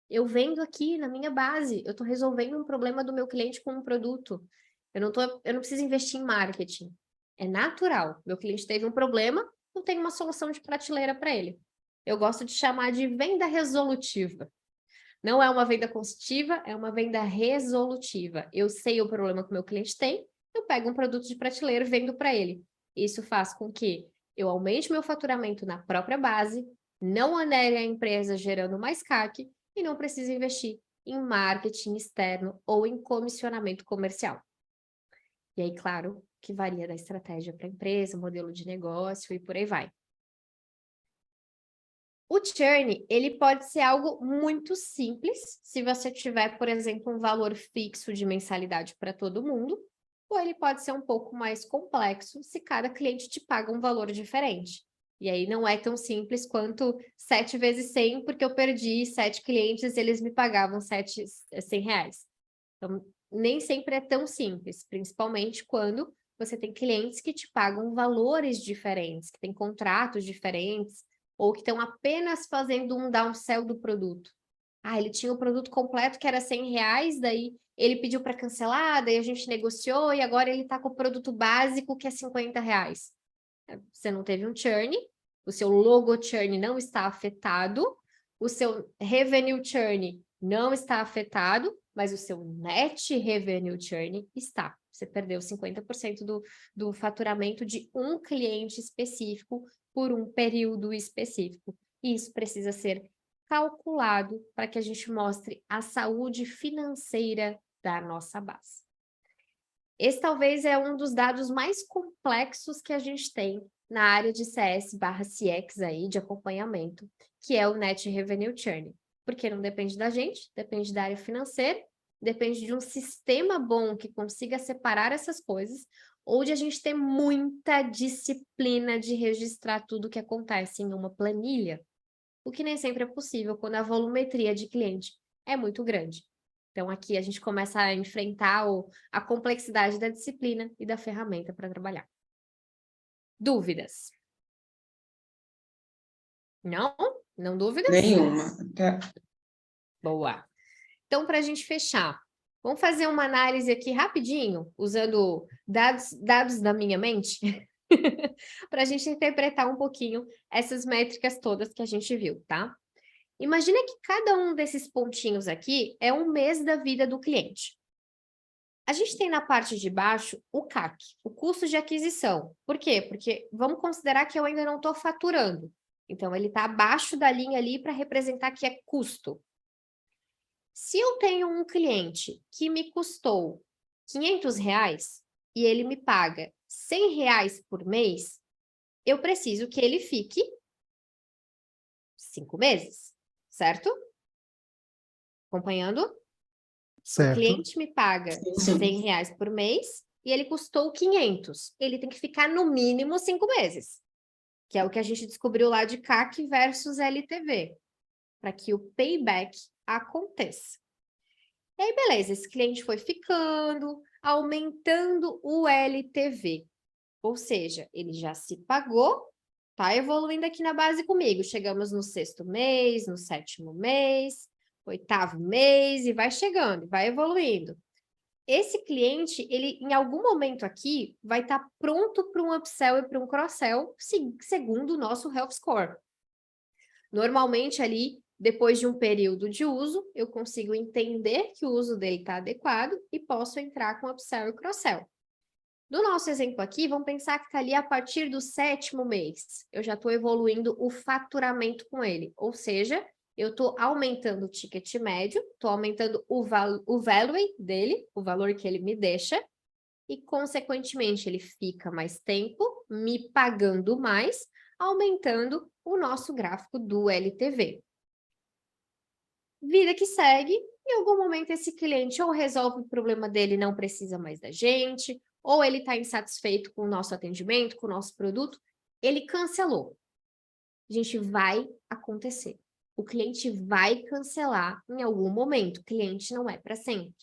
Eu vendo aqui na minha base, eu estou resolvendo um problema do meu cliente com um produto. Eu não preciso investir em marketing. É natural. Meu cliente teve um problema, eu tenho uma solução de prateleira para ele. Eu gosto de chamar de venda resolutiva. Não é uma venda consultiva, é uma venda resolutiva. Eu sei o problema que o meu cliente tem, eu pego um produto de prateleira e vendo para ele. Isso faz com que eu aumente meu faturamento na própria base, não onere a empresa gerando mais CAC e não precise investir em marketing externo ou em comissionamento comercial. E aí, claro, que varia da estratégia para a empresa, modelo de negócio e por aí vai. O churn, ele pode ser algo muito simples, se você tiver, por exemplo, um valor fixo de mensalidade para todo mundo, ou ele pode ser um pouco mais complexo, se cada cliente te paga um valor diferente. E aí não é tão simples quanto 7 vezes 100, porque eu perdi 7 clientes e eles me pagavam 100 reais. Então, nem sempre é tão simples, principalmente quando você tem clientes que te pagam valores diferentes, que têm contratos diferentes, ou que estão apenas fazendo um downsell do produto. Ah, ele tinha o produto completo que era 100 reais, daí ele pediu para cancelar, daí a gente negociou e agora ele está com o produto básico que é 50 reais. Você não teve um churn, o seu logo churn não está afetado, o seu revenue churn não está afetado, mas o seu net revenue churn está. Você perdeu 50% do faturamento de um cliente específico por um período específico. E isso precisa ser calculado para que a gente mostre a saúde financeira da nossa base. Esse talvez é um dos dados mais complexos que a gente tem na área de CS/CX aí, de acompanhamento, que é o Net Revenue Churn. Porque não depende da gente, depende da área financeira, depende de um sistema bom que consiga separar essas coisas, ou de a gente ter muita disciplina de registrar tudo o que acontece em uma planilha, o que nem sempre é possível quando a volumetria de cliente é muito grande. Então, aqui a gente começa a enfrentar a complexidade da disciplina e da ferramenta para trabalhar. Dúvidas? Não? Não dúvidas? Nenhuma. Boa. Então, para a gente fechar, vamos fazer uma análise aqui rapidinho, usando dados da minha mente, para a gente interpretar um pouquinho essas métricas todas que a gente viu, tá? Imagina que cada um desses pontinhos aqui é um mês da vida do cliente. A gente tem na parte de baixo o CAC, o custo de aquisição. Por quê? Porque vamos considerar que eu ainda não estou faturando. Então, ele está abaixo da linha ali para representar que é custo. Se eu tenho um cliente que me custou R$500 e ele me paga R$100 por mês, eu preciso que ele fique 5 meses, certo? Acompanhando? Certo. O cliente me paga R$100 por mês e ele custou 500. Ele tem que ficar no mínimo 5 meses, que é o que a gente descobriu lá de CAC versus LTV, para que o payback aconteça. E aí, beleza, esse cliente foi ficando, aumentando o LTV. Ou seja, ele já se pagou, tá evoluindo aqui na base comigo. Chegamos no 6º mês, no 7º mês, 8º mês, e vai chegando, vai evoluindo. Esse cliente, ele em algum momento aqui, vai estar pronto para um upsell e para um cross-sell, segundo o nosso Health Score. Normalmente ali, depois de um período de uso, eu consigo entender que o uso dele está adequado e posso entrar com upsell e cross-sell. No nosso exemplo aqui, vamos pensar que está ali a partir do 7º mês. Eu já estou evoluindo o faturamento com ele, ou seja, eu estou aumentando o ticket médio, estou aumentando o value dele, o valor que ele me deixa, e, consequentemente, ele fica mais tempo me pagando mais, aumentando o nosso gráfico do LTV. Vida que segue, em algum momento esse cliente ou resolve o problema dele e não precisa mais da gente, ou ele está insatisfeito com o nosso atendimento, com o nosso produto, ele cancelou. Gente, vai acontecer. O cliente vai cancelar em algum momento. O cliente não é para sempre.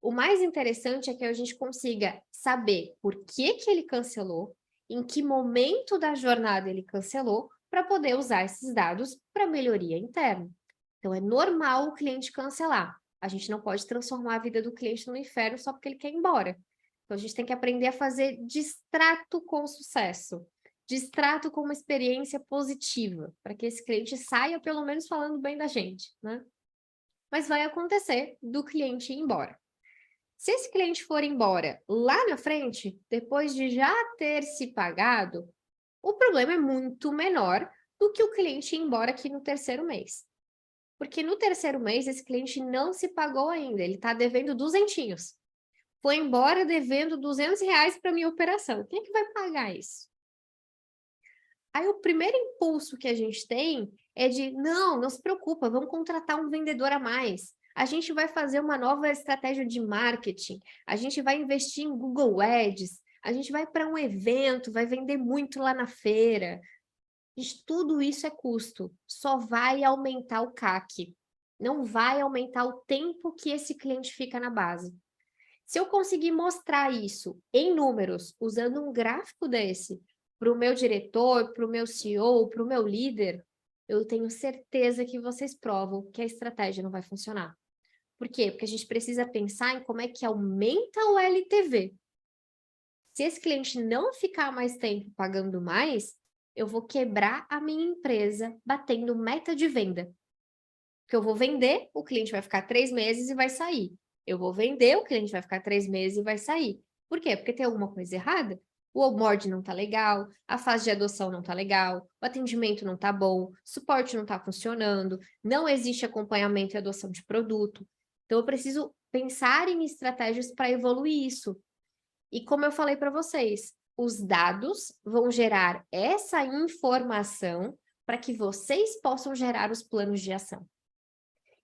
O mais interessante é que a gente consiga saber por que ele cancelou, em que momento da jornada ele cancelou, para poder usar esses dados para melhoria interna. Então, é normal o cliente cancelar. A gente não pode transformar a vida do cliente no inferno só porque ele quer ir embora. Então, a gente tem que aprender a fazer distrato com sucesso. Distrato com uma experiência positiva, para que esse cliente saia pelo menos falando bem da gente, né? Mas vai acontecer do cliente ir embora. Se esse cliente for embora lá na frente, depois de já ter se pagado, o problema é muito menor do que o cliente ir embora aqui no terceiro mês. Porque no terceiro mês, esse cliente não se pagou ainda, ele está devendo duzentinhos. Foi embora devendo R$200 para minha operação. Quem é que vai pagar isso? Aí o primeiro impulso que a gente tem é de, não se preocupa, vamos contratar um vendedor a mais. A gente vai fazer uma nova estratégia de marketing, a gente vai investir em Google Ads, a gente vai para um evento, vai vender muito lá na feira. Gente, tudo isso é custo, só vai aumentar o CAC, não vai aumentar o tempo que esse cliente fica na base. Se eu conseguir mostrar isso em números, usando um gráfico desse, para o meu diretor, para o meu CEO, para o meu líder, eu tenho certeza que vocês provam que a estratégia não vai funcionar. Por quê? Porque a gente precisa pensar em como é que aumenta o LTV. Se esse cliente não ficar mais tempo pagando mais, eu vou quebrar a minha empresa batendo meta de venda. Porque eu vou vender, o cliente vai ficar 3 meses e vai sair. Eu vou vender, o cliente vai ficar 3 meses e vai sair. Por quê? Porque tem alguma coisa errada? O onboard não está legal, a fase de adoção não está legal, o atendimento não está bom, o suporte não está funcionando, não existe acompanhamento e adoção de produto. Então, eu preciso pensar em estratégias para evoluir isso. E como eu falei para vocês, os dados vão gerar essa informação para que vocês possam gerar os planos de ação.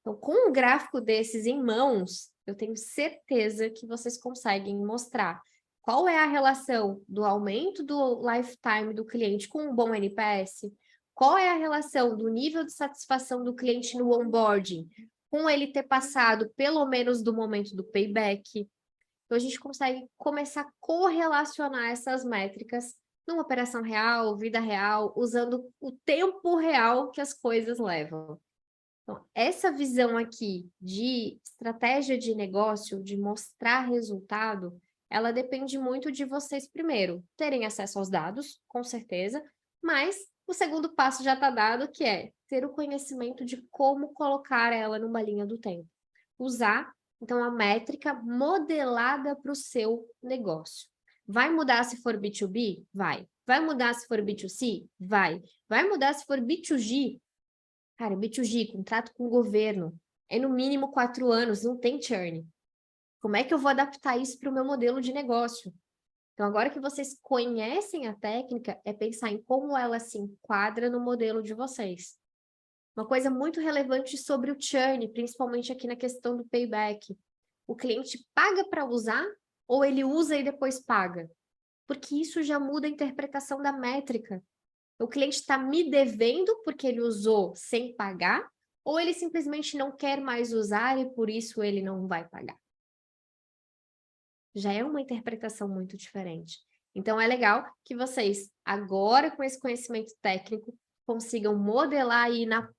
Então, com um gráfico desses em mãos, eu tenho certeza que vocês conseguem mostrar qual é a relação do aumento do lifetime do cliente com um bom NPS, qual é a relação do nível de satisfação do cliente no onboarding, com ele ter passado pelo menos do momento do payback. Então, a gente consegue começar a correlacionar essas métricas numa operação real, vida real, usando o tempo real que as coisas levam. Então, essa visão aqui de estratégia de negócio, de mostrar resultado, ela depende muito de vocês, primeiro, terem acesso aos dados, com certeza, mas o segundo passo já está dado, que é ter o conhecimento de como colocar ela numa linha do tempo. Usar, então, a métrica modelada para o seu negócio. Vai mudar se for B2B? Vai. Vai mudar se for B2C? Vai. Vai mudar se for B2G? Cara, B2G, contrato com o governo, é no mínimo 4 anos, não tem churn. Como é que eu vou adaptar isso para o meu modelo de negócio? Então, agora que vocês conhecem a técnica, é pensar em como ela se enquadra no modelo de vocês. Uma coisa muito relevante sobre o churn, principalmente aqui na questão do payback. O cliente paga para usar ou ele usa e depois paga? Porque isso já muda a interpretação da métrica. O cliente está me devendo porque ele usou sem pagar, ou ele simplesmente não quer mais usar e por isso ele não vai pagar? Já é uma interpretação muito diferente. Então, é legal que vocês, agora com esse conhecimento técnico, consigam modelar aí na